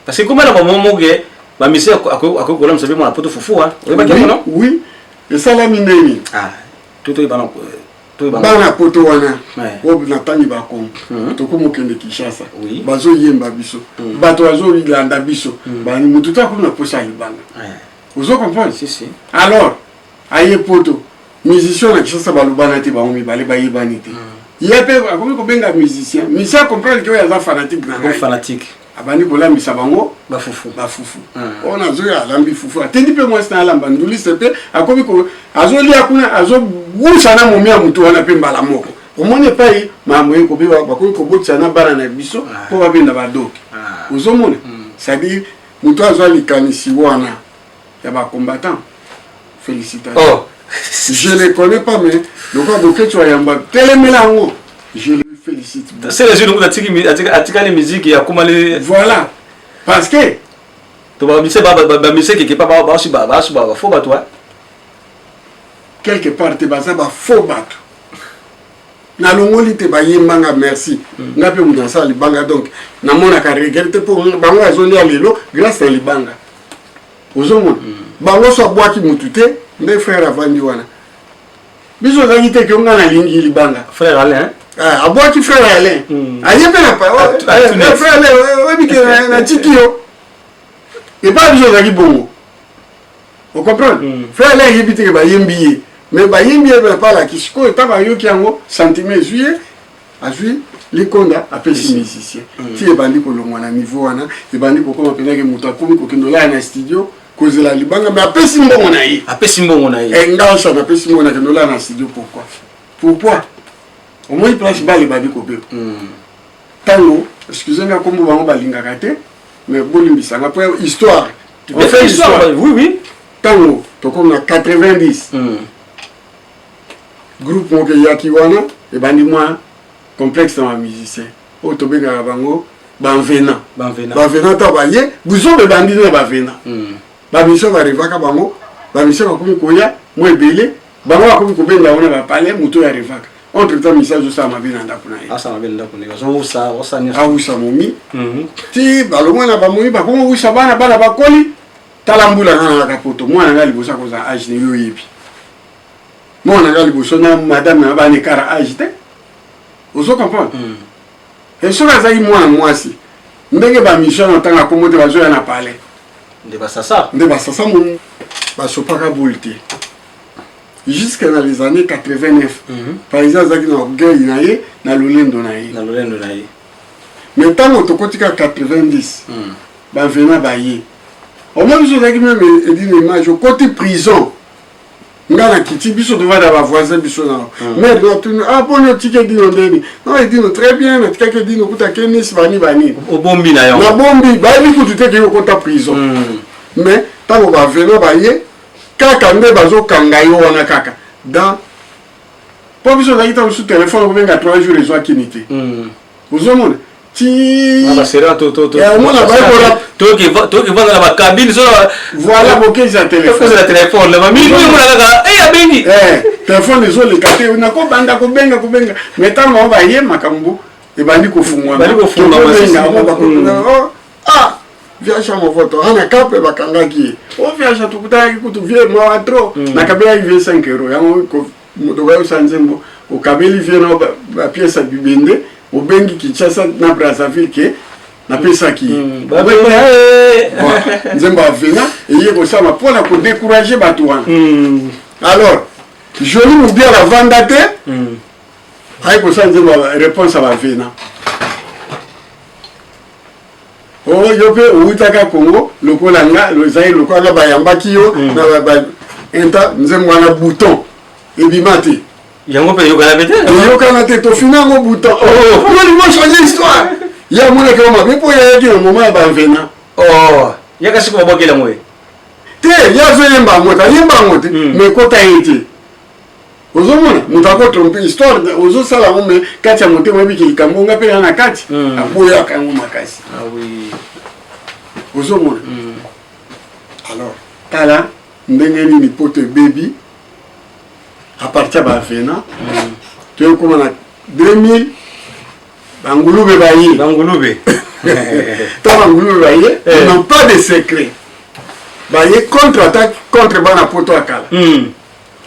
parce que comment na ba momoge ba musicien akokola msabe mo na poto fufu oui et ça la mineni tout bana bana poto wana na tangi bakongo tokomokende Kinshasa bazoyemba biso bato bazolanda biso bani mutu takuna posa libanga ozo comprendre alors aye poto musicien na Kinshasa balubana te baomi bale bayebani te yepe akomi kobenga musicien comprendre que yaza fanatique na fanatique abandi kolambisa bango bafufu on azoya alambi fufu atendi pe moi na alamba nduli sepe akomi ko azolia kuna azogusa na momia mutu wana pe mbala moko omone pai mamwe ko biwa bakomi ko botsa na bana na biso po babenda badoki ozomona c'est-à-dire mutu azali kanisi wana ya ba combattant félicitations je ne connais pas mais le quoi boke tu ayamba telemelango je félicite. C'est les jeunes qui atika les musiques et comment les voilà parce que tu vas me musique qui pas faux bateau quelque part te baza ba faux bateau na longoli te ba yembanga merci ngape mudansa libanga donc na mona ka regretter pour bango azoli alelo grâce à libanga ozomona bango so boaki mutute mes frères avandi wana biso zangite ke ngana lingi libanga frère Alain aboaki frère Alain ayepe na pa frère Alain obi ke na tikio et pas biso zaki bongo on comprend frère Alain yebite ke ba yembiye mais ba yembiye ba pala kisiko eta ba yoki yango sentiment juillet azui likonda apesi musicien ti ebandi kolongwa na niveau wana ebandi kokoma penake mutu akomi kokendo la na studio kozela libanga mais apesi mbongo na ye apesi mbongo na ye ngasha na apesi mbongo na kenola na studio pourquoi au moins place bale babi kobe tango excusez-moi comme bango balingaka te mais bolimbisanga po histoire on fait histoire oui tango to comme na 90 groupe moko yaki wana e bandi moi complexe na musicien o to benga bango banvena ta baye buzo be bandi na bavena ba mission va revaka bango ba mission ba komi koya mo ebele bango ba komi kobenga wana ba pale muto ya revaka entre temps message ça ma bien ndako na ye asa ma bien ndako ne zo sa ni usa momi ti balongwa na ba momi ba komo usa bana bakoli talambula na kapoto mwana ngali bosa ko za age ni yo yipi mwana ngali boso na madame na bana kara age te ozo comprendre et so ka zai mwana mwasi ndenge ba mission na tanga komote bazo ya na pale nde basasa mon basopaka bolte jusqu'à dans les années 89 par exemple zaki na gueule na ye na lolendo na ye mais tant que tokotika 90 ba vena ba ye au moins biso zaki même edine image au côté prison ngana kiti biso devant da ba voisin biso na mais donc bon ticket dino ndeni non edino très bien na ticket dino kuta kenis bani o bombi na yo na bombi ba ni kutu te ke yo kota prison mais tant ba vena ba ye kaka nde bazo kanga yo wana kaka dans po biso la ita sur téléphone ko benga 3 jours les akinité uzomona ti aba sera to ya mona ba ko to ki vanda ba cabine so voilà boké za téléphone la téléphone la mami mo mona kaka abengi téléphone zo le kate una ko banda ko benga mais tant mo ba ye makambo e bandi ko fungwa viaja mo voto ana kape bakangaki o viaja tukutaki kutu vie mo atro na kabela vie 5 € yango ko moto wa usanzembo o kabeli vie no ba pièce bibende o bengi Kinshasa na Brazzaville ke na pesa ki nzembo avena et yeko sama pona ko décourager bato wana alors joli mu bien la vandate ay ko sanzembo réponse à vena oh yope uitaka Congo lokola nga lozai lokola bayambaki yo na ba enta nzembo na bouton ebimate yango pe yokana bete yokana te to finango bouton oh comment ils vont changer l'histoire ya mona ke ma bepo ya ki mo ma ba vena oh yaka siko bokela moye te ya vele mba mote mais kota ete ozomona mutako trompe histoire ozo sala ngome kati ya mote mwebi ki kambonga pe na kati aboya kango makasi oui ozomona alors tala ndenge ni pote baby à partir ba vena tu es comme na 2000 bangulube bayi n'ont pas de secret bayi contre-attaque contre bana poto akala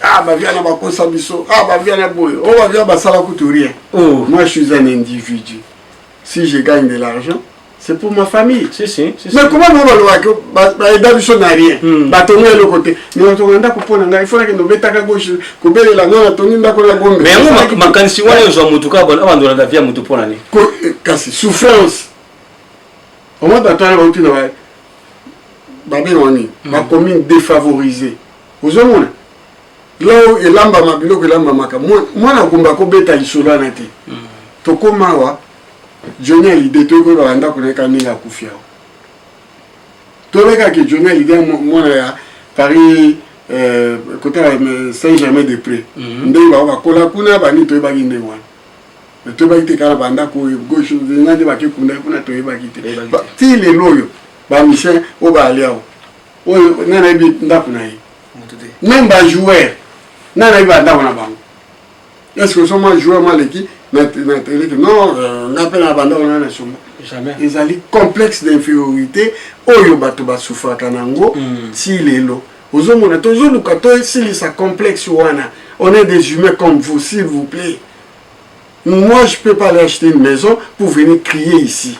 bah viens là bakosa biso bah viens là boy bah viens basala kutu rien moi je suis un individu si je gagne de l'argent c'est pour ma famille mais comment on va le voir que bah biso n'a rien bah tourner le côté mais on tourne ko pona nga il faut que no betaka gauche ko belela ngana toni ndako la bombe mais ngo makanisi wana yo zo mutuka bon abandola da via mutu pona ni ko kasi souffrance au moins batana ba uti na ba wani ba commune défavorisée vous avez là elamba mabilo elamba maka mwana kumba ko beta isolo na te to komawa Johnny l'idée to ko banda ko neka ninga kufia to leka ke Johnny l'idée mwana ya Paris côté Saint-Germain-des-Prés ndenge ba kola kuna bani to ba ginde wana to ba ite kana banda ko gauche ngande ba ke kuna to ba gite ti le loyo ba Michel o ba aliao o nana bi ndaku na yi même ba joueur nana bi anda wana bango est-ce que soma joueur maleki na télé non n'appelle à banda wana na soma jamais ils allaient complexe d'infériorité oyo bato ba souffra kanango si lelo ozomona tozo lukato si ça complexe wana on est des humains comme vous s'il vous plaît moi je peux pas aller acheter une maison pour venir crier ici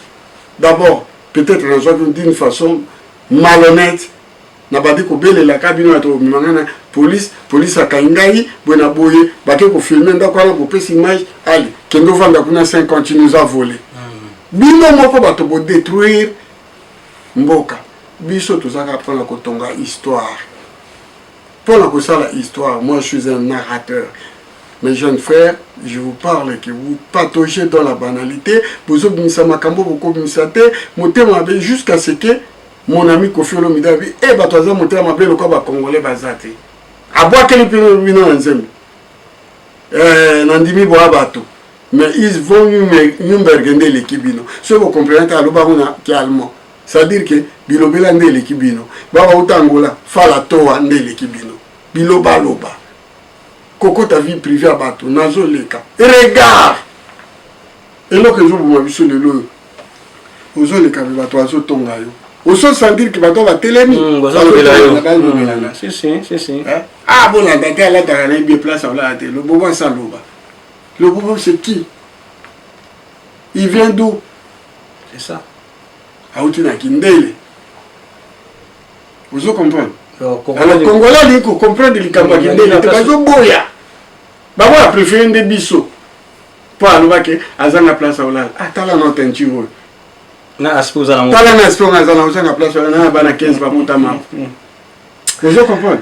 d'abord peut-être d'une façon malhonnête na badi ko belela kabino na to mimangana police akaingai bona boye bake ko filmer ndako ala ko pesa image ali kendo vanda kuna 50 nous a volé bino moko bato bo détruire mboka biso tozaka mpona kotonga histoire mpona kosala histoire. Moi je suis un narrateur. Mes jeunes frères, je vous parle que vous pataugez dans la banalité, vous obéissez à Makambo, vous communissez, jusqu'à ce que mon ami Kofi Olomide a dit, eh, bah, toi, mon terme appelé le corps congolais basate. À boire quel pays nous en zem. Nandimi Boabato. Mais ils vont nous bergender l'équipe. Ce que vous comprenez, à l'Obarona qui est allemand. C'est-à-dire que Bilobela n'est l'équipe. Baba Utangola, Fala Toa n'est l'équipe. Biloba Loba. Koko ta vie privée à bateau, nazo leka. Et regarde! Et là que je vous m'avez sur le lot. Ozo leka vi bateau azo tonga yo. Ozo sans dire que bateau va télémi. Si. Ah bon, la date à la tarane bien place à la télé. Le bobo sans loba. Le bobo c'est qui? Il vient d'où? C'est ça. Aoutina Kindele. Ozo comprendre? Alors, Congolais, Congolais, ils comprennent les Kambaki, ils sont boya. Bah, moi, je préfère des bisous. Pour aller voir que Azana place à Olal. Ah, t'as la note un tiro. Na asposa na. T'as la nation Azana Azana place à Olal. Na 15 ba mutama. Vous comprenez?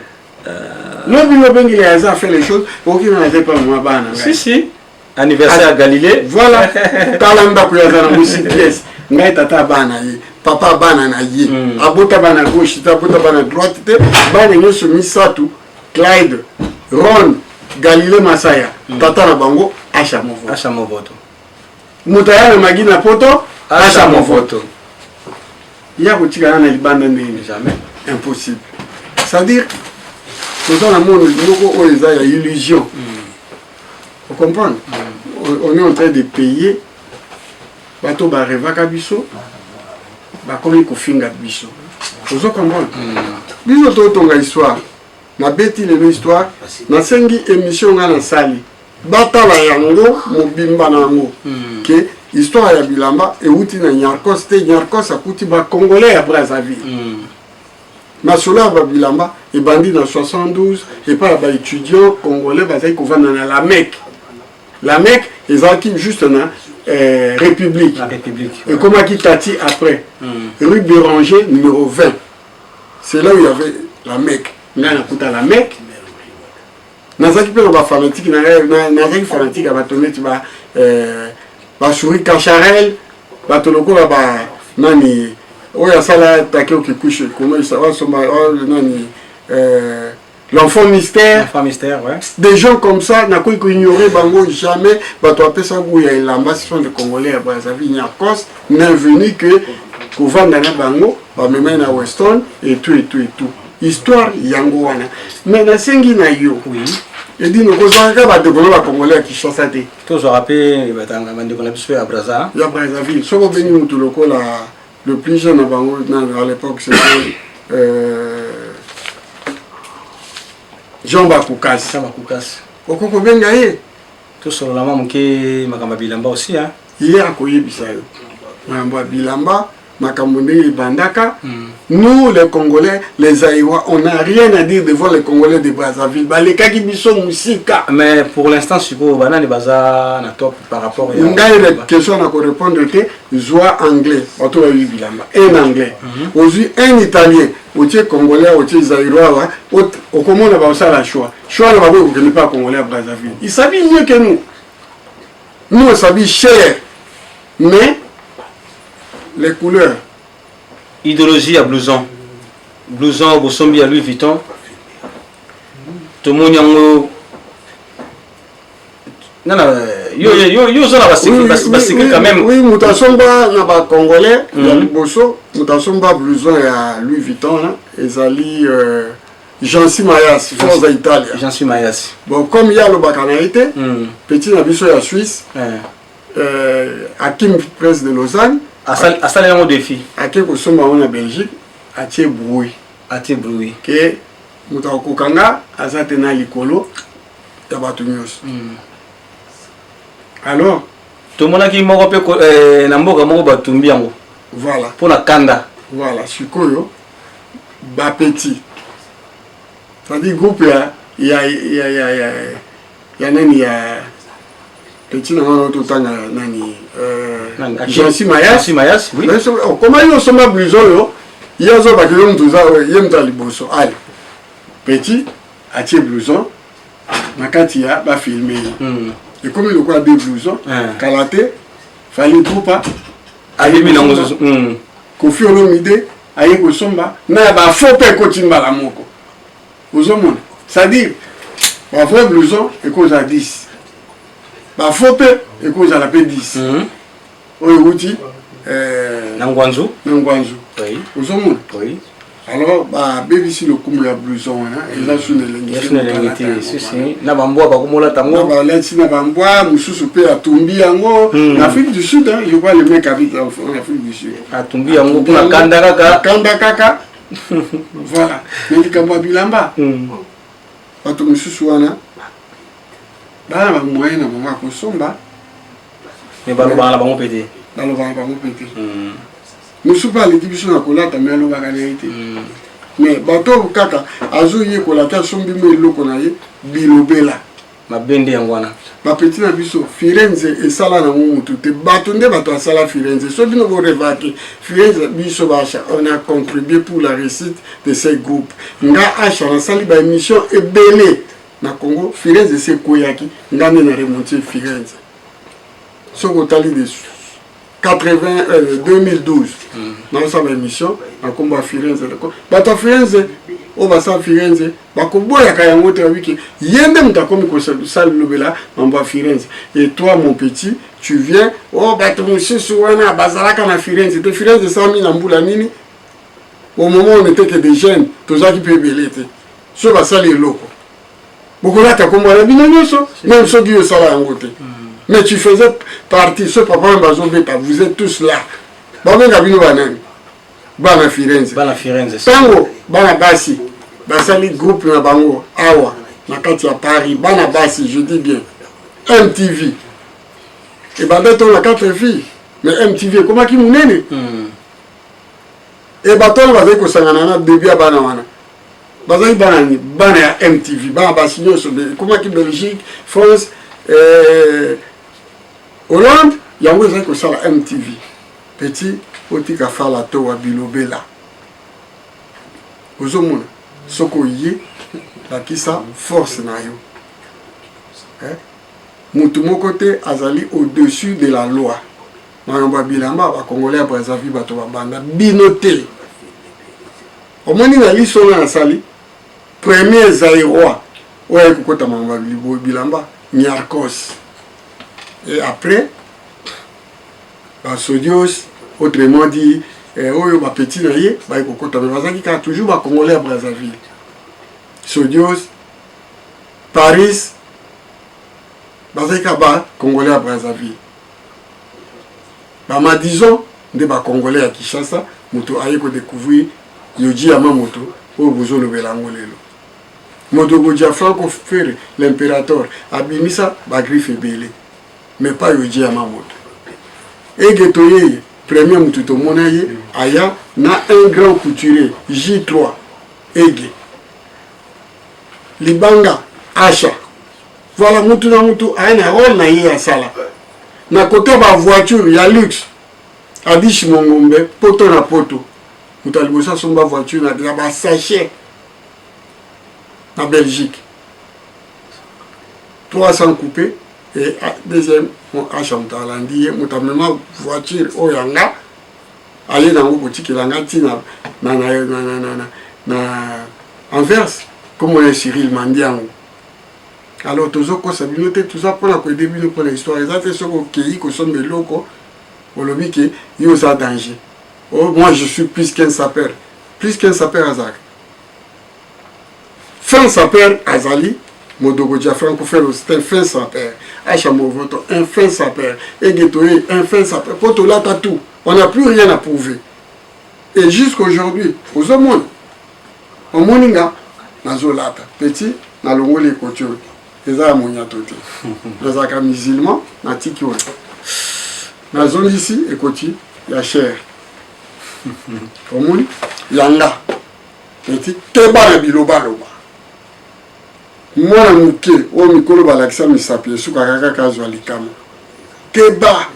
Le bilo bengi les Azana fait les choses. Aucun n'a pas moi bana. Si. Anniversaire à Galilée. Voilà. T'as la nda pour Azana musique pièce. Ngai tata bana yi. Papa bana na yi. Abota bana gauche, abota bana droite. Bana nyoso misatu. Clyde, Ron, Galilée Masaya. Tata na bango Acha Movoto. Acha Movoto. Mutaya na magina poto Acha Movoto. Il y a kotika na libanda ndeni Jamais. Impossible. C'est-à-dire dans le monde où il y a illusion. Vous comprenez? On est en train de payer bateau bareva kabiso. Bah comme il kofinga biso. Vous comprenez? Biso to tonga histoire. Na beti le histoire. Na sengi émission ngana sali. Batala yango mobimba nango. Que histoire ya bilamba et uti na Nyarkos te Nyarkos akuti ba congolais ya Brazzaville. Masola ba bilamba et bandi dans 72 et pas ba étudiants congolais bazai ko vanda na la Mecque. La Mecque ezaki juste na République. La République. Et comment qui tati après rue Béranger numéro 20. C'est là où il y avait la Mecque. Ngana kuta la Mecque. Nazaki pe ba fanatique nazaki fanatique ba toneti ba Souris Cacharel ba toloko ba nani oya sala takeo kikuche comment ça va nani l'enfant mystère. L'enfant mystère, ouais. Des gens comme ça, n'a pas ignoré bango jamais. Bah toi appelles ça où il y a l'amba, ce sont des Congolais à Brazzaville, Nyarkos, n'est venu que qu'on vende dans bango, bah me mène à Weston et tout. Histoire yangoana. Mais na sengi na yo. Oui. Et dit nous kozanga ba de Congolais qui chassent à té. Tous ont rappelé batanga mande qu'on a pu faire à Brazza. Il y a Brazzaville. Soko venu mutuloko la le plus jeune à bango à l'époque c'était Jean Bakoukas. Okoko benga ye. Tout sur la maman qui makamba bilamba aussi hein. Il a koyé bisayo. Makamba bilamba, makambo ndenge bandaka. Nous les Congolais, les Aïwa, on n'a rien à dire devant les Congolais de Brazzaville. Ba les kaki biso musika. Mais pour l'instant suppos banane baza na top par rapport à la question à répondre que joie anglais, auto a eu bilamba, un anglais. Aujourd'hui un italien, autre Congolais, autre Zaïrois, autre au comment on va ça la choix. Choix ne va pas vous pas Congolais à Brazzaville. Il s'habille mieux que nous. Nous on s'habille cher. Mais les couleurs. Idéologie à blouson. Blouson Bosombi à Louis Vuitton. Tout le monde yango. Non, yo ça va c'est quand même. Oui, mutasomba na ba congolais, ya liboso, mutasomba blouson ya Louis Vuitton là, ezali Jansi Mayas, Forza Italia. Jansi Mayas. Bon, comme il y a le Bacanaïté, petit nabiso ya Suisse, Hakim Presse de Lausanne, à ça un défi. Hakim Kosomba en Belgique, à Thiebrouille. À Thiebrouille. Que Moutako Kanga, Azatena Likolo, Tabatumios. Alors, tout le monde qui m'a rappelé Namboka Moko Batumbiango. Voilà. Pour la Kanda. Voilà, Sukoyo, Bapeti. C'est-à-dire groupe il y a nani ya petit non tout temps nani Jansi Mayas. Jansi Mayas, oui. Comment ils sont blouson yo yazo ba kilo mtuza yemta liboso ali petit atie blouson nakati ya ba filmer et comme le quoi des blousons kalaté fallait troupa ali minango Kofi Olomide aye ko somba na ba faux pe ko timbala moko ozomona c'est-à-dire ba vrai blouson et cause à 10 ba faux pe et cause à la pe 10 oyo uti Nangwanzu oui ozomona oui alors ba BBC le kumu ya blouson na eza sune lengi si na bambwa ba komola tango ba leti na bambwa mususu pe atumbi yango en Afrique du Sud hein, je vois le mec habite en Afrique du Sud atumbi yango kuna kanda kaka voilà mais kamba bilamba bato mususu wana bana ba moyen na mama ko somba mais baloba la bango pété mususu pa le dibiso na kolata mais alo baka vérité mais bato kaka azo ye kolata sombi me loko na ye bilobela mabende yango wana ba petit na biso Firenze et sala na mutu te bato nde bato asala Firenze so bino bo revaki Firenze biso bacha on a contribué pour la réussite de ces groupes nga acha na sali ba émission ebele na Congo Firenze c'est koyaki nga ne na remonter Firenze so kotali de 2012 dans sa émission en combat Firenze bato Firenze o basa Firenze bakoboya kaya ngote wiki yende mtakomi ko sala lobela mamba Firenze et toi mon petit tu viens oh bato mususu wana bazalaka na Firenze te Firenze sami na mbula nini au moment où on était que des jeunes tous ça qui peut belete so basali loko bokola ta komba na bino nyoso même so dio sala ngote. Mais tu faisais partie, ce papa et Bazo Beta, vous êtes tous là. Baba Gabino Banan, Bana Firenze. Tango, Bana Bassi, Basali groupe na Bango, Awa, Nakati à Paris, Bana Bassi, je dis bien. MTV. Et Bandeton la 4 filles. Mais MTV, comment qui mounene? Et Baton va dire que ça n'a début à Bana. Bazali Banani, Bana MTV, Bana Bassi, comment qui Belgique, France, Hollande, il y a un ça la MTV. Petit, petit ka fala to wa bilobela. Ozomona, soko yé, la kisa force na yo. Mutu mokote azali au-dessus de la loi. Mayamba bilamba ba Congolais Brazzaville bato ba banda binoté. Omoni na liso na sali premier Zaïrois. Oye kokota mamba bilamba Niarchos. Et après, Sodios, autrement dit, Oyo Petit Naye, qui a toujours Congolais à Brazzaville. Sodios, Paris, Congolais à Brazzaville. Disons, des Congolais à Kinshasa, Moto Aye ko découvrir, Yoji Yamamoto, au Bozo le Belangolelo. Moto Godja Franco Ferre, l'impérateur, Abimisa, Bagriffe Belé. Mais pas Yoji Yamamoto. Et Getoye, premier Moututo Monaye, Aya, na un grand couturier, J3, Ege. Libanga, Acha. Voilà, Moutou na Moutou, Aya, rôle na yé à Sala. Na côté ba voiture, ya luxe. Adish Mongombe, poto na poto. Moutalibosa somba voiture, na ba sachet. Na Belgique. 300 coupés. Et deuxième, mon achat m'talandi, mon tamema voiture au yanga, aller dans le boutique langa tina na Anvers, comme on est Cyril Mandiang. Alors tous autres ça binoté tout ça pour la début pour l'histoire. Exactement ce qui que sont mes locaux, au lobby qui y a danger. Oh moi je suis plus qu'un sapeur Azak. Fin sapeur Azali. Modogo Franco Ferro, c'est un fin sapeur. Achamo Voto, un fin sapeur. Egetoye, un fin sapeur. Potola tout. On n'a plus rien à prouver. Et jusqu'aujourd'hui, aux hommes, au Moninga, Nazolata, petit, na longo les couture. Les amonia toté. Les aka musulmans, na tikiwa. Na zone ici, écoutez, il y a cher. Au monde, yanga. Petit, teba na biloba loba. Moi muke o mikolo balakisa misapi suka kaka kazwa likama keba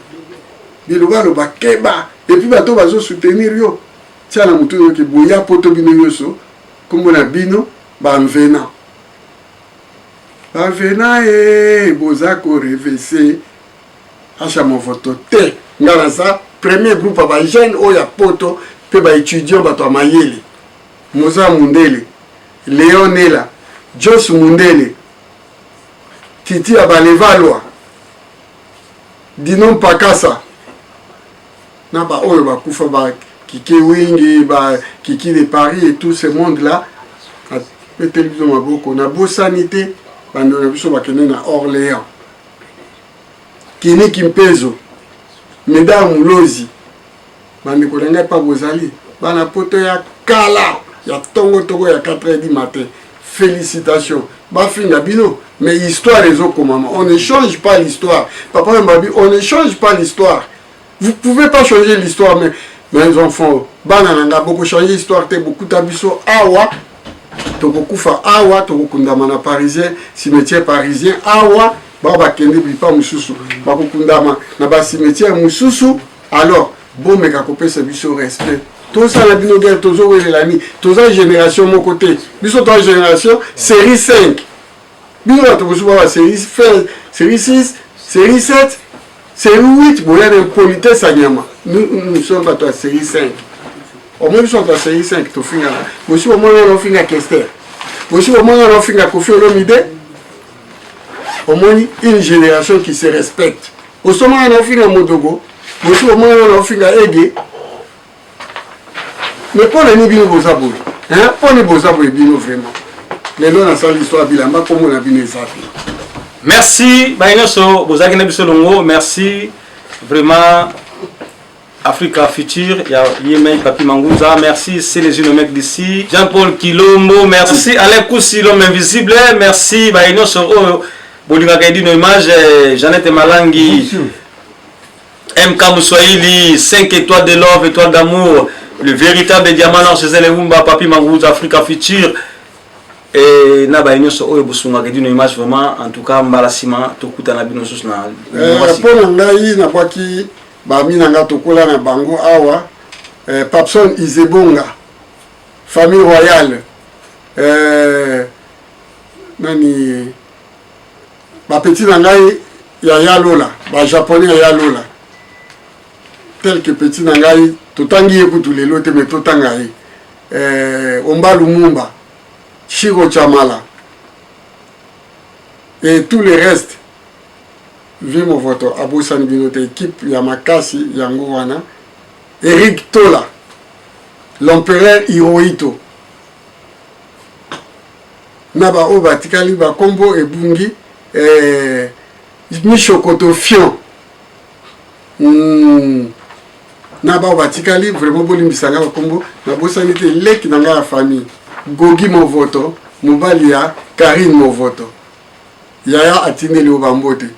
biloba loba keba et puis bato bazo soutenir yo tia na mutu oyo ke boya poto bino nyonso kombo na bino bamvena boza korevese acha movoto te nga na za premier groupe ba jeune oyo ya poto pe ba étudiant bato ya mayele Moza Mundele Léonela Jos Mundele Titi Abalevalwa Dinom Pakasa na ba oyo ba kufa ba Kiki Wingi ba Kiki de Paris et tout ce monde là la télévision maboko na bo sanité bando na biso ba kene na Orléans Kini Kimpezo Meda Mulozi bande ko nga pa bozali bana poto ya kala ya tongo togo ya 4h du matin. Félicitations. Bafinga bino, mais histoire les autres comment on ne change pas l'histoire. Papa et Babi, on ne change pas l'histoire. Vous pouvez pas changer l'histoire, mais mes enfants, banana beaucoup changer l'histoire, te beaucoup tabiso awa, to beaucoup fa awa, to beaucoup ndamana parisien, cimetière parisien awa, baba kende bipa mususu, baba kundama na ba cimetière mususu, alors bon meka kopé ce biso respect. Tout ça la bino guerre toujours et l'ami, tout ça génération mon côté. Biso ta génération série 5. Bino la to ba série 6, série 7, série 8, bon il y a une politesse à Nyama. Nous sommes pas toi série 5. Au moins nous sommes la série 5 to finga. Aussi au moins on finga Kester. Aussi au moins on finga Kofi Olomide. Au moins une génération qui se respecte. Aussi au moins on finga Modogo. Aussi au moins on finga Ege. Mais pour les bino bozabo, hein, pour les bozabo et bino vraiment. Les lois dans l'histoire bilamba comme on a bien zappé. Merci, Bainoso, Bozaki Nebisolongo, merci vraiment Africa Future, il y a Yémen Papi Mangouza, merci, c'est les unomèques d'ici, Jean-Paul Kilombo, merci, Alain Koussi, l'homme invisible, merci, Bainoso, Bolinga Gaidi, nos images, Jeannette Malangi, MK Moussoaili, 5 étoiles de love, étoiles d'amour. Le véritable diamant dans ces éléments, Papi Mangouza, Africa Future. Et Naba Inyo Oyo Busunga, qui dit une image vraiment, en tout cas, Mbalasima, Tokuta Nabino Susna. Pour Nangaï, Napaki, Bami Nanga Tokola na Bango Awa, Papson Izebonga, famille royale, Nani, Petit Nangaï, Yaya Lola, Japonais Yaya Lola. Tel que Petit Nangaï, Totangi Ekutu les lotes, mais Totangaï, Omba Lumumba, Shiro Chamala, et tous les restes, Vimo Voto, Abou Sanibinote, équipe Yamakasi, Yangowana, Eric Tola, l'empereur Hirohito, Naba Oba Tikali Bakombo et Bungi, Mishokoto Fion. Naba Batikali, vraiment Bolimbisanga Kombo, Nabo Sanité, Lek Nanga la famille, Gogi Movoto, Moubalia, Karine Movoto, Yaya Atine Liobambote,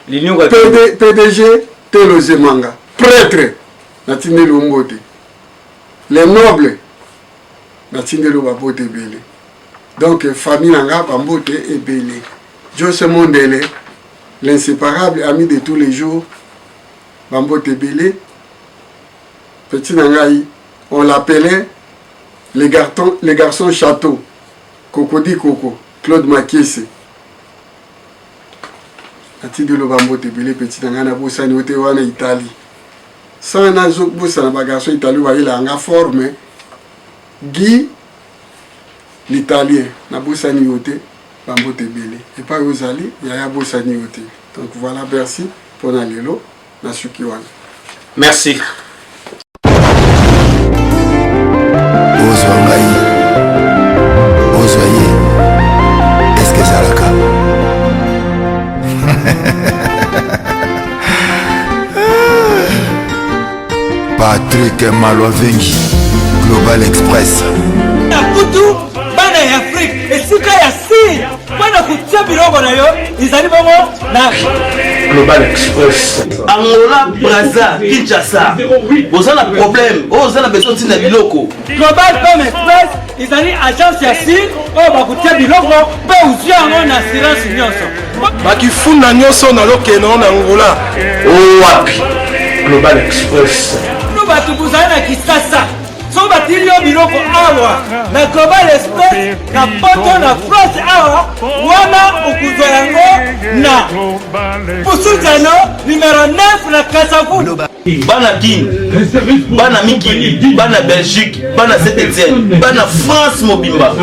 PDG Telo Zemanga, prêtre, Natine Liombote, les nobles, Natine Liobambote Bele. Donc, famille Nanga Bambote et Bele. Jose Mondele, l'inséparable ami de tous les jours. Bambote Bele, Petit Nangaï, on l'appelait les garçons château, Cocody Coco, Claude Makiese. Ati de lo Bambote Bele, Petit Nangaï, na Bosani, ote wana Italie. Sans nazok Bosana, ba garçon italien, va y la forme, Guy, l'italien, na Bosani ote, Bambote Bele. Et pas Rosali, Yaya Bosani ote. Donc voilà, merci pour l'allélo. Merci. Est-ce que ça le cas? Patrick Malovengi, Global Express. Afrique et si quand il y a Bana kutia biloko na yo izali bongo na Global Express. Angola, Brazza, Kinshasa. Vous avez un problème. Vous avez besoin de biloko. Global Express izali agence ya SIL o bakutia biloko pe uzia ngo na assurance nyonso. Bakifuna nyonso na lokeno na Angola. Oh wapi. Global Express. Nous battu bozali na kisasa so batili yo biloko awa na global espèce na poto na France awa wana okuzwa yango na Busutano numéro 9 na Kasavu. Bana Guinée, Bana Mikili, Bana Belgique, Bana Saint-Etienne, Bana France Mobimba.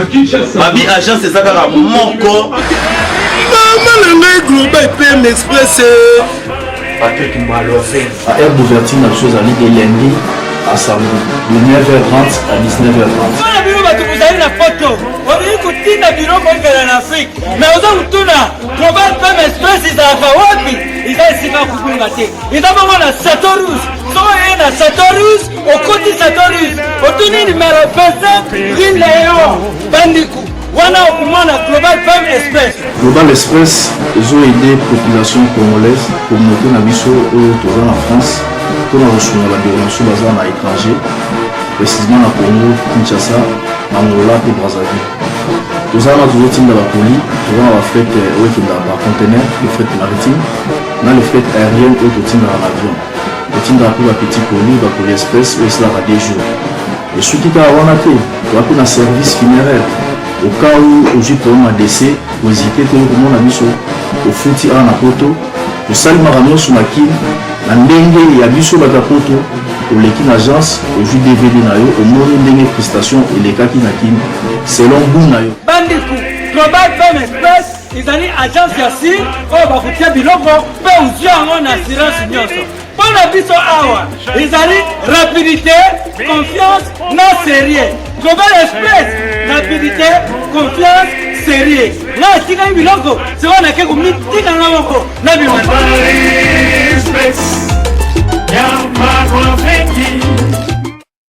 Babi agence ezaka moko. Mama na global PM Express. Patrick Malové. À aire d'ouverture, la chose à l'île de lundi à samedi, de 9h30 à 19h30. Wana bino bato bozali na poto obili kotinda biloko okela na Afrique me oza kutuna global PM Express ezalaka wapi eza esika kubunga te eza bongo na Satorus soko eye na Satorus okoti Satorus otuni numero 25 Rinleyo Bandiku wana okumona global PM Express. Global Express ils ont aidé la population congolaise communauté na biso oyo toza na France pour la reçoit la déviation basée à l'étranger, précisément à Congo, Kinshasa, Angola et Brazzaville. Nous avons toujours la poli, nous avons la fret par conteneur, le fret maritime, nous avons le fret aérien ou le dans l'avion. Le team de la petite poli, la poli express, ou cela va des jours. Et ce qui est à Wanate, nous avons un service funéraire. Au cas où aujourd'hui pour un décès, vous hésitez que nous avons mis au fouti à la poto, le salut maramio sur la kine. Na ndenge ya biso batapoto oleki na agence oju DVD na yo omoni ndenge prestation elekaki na kini selon goût na yo. Bandiku global PM Express ezali agence ya sir oyo bakotia biloko mpe ozwi yango na assurance nyonso mpona biso awa ezali rapidité confiance na sérieux. Global Express rapidité confiance sérieux na etikali biloko seko nake komitikanga moko na bimana. Y'a ma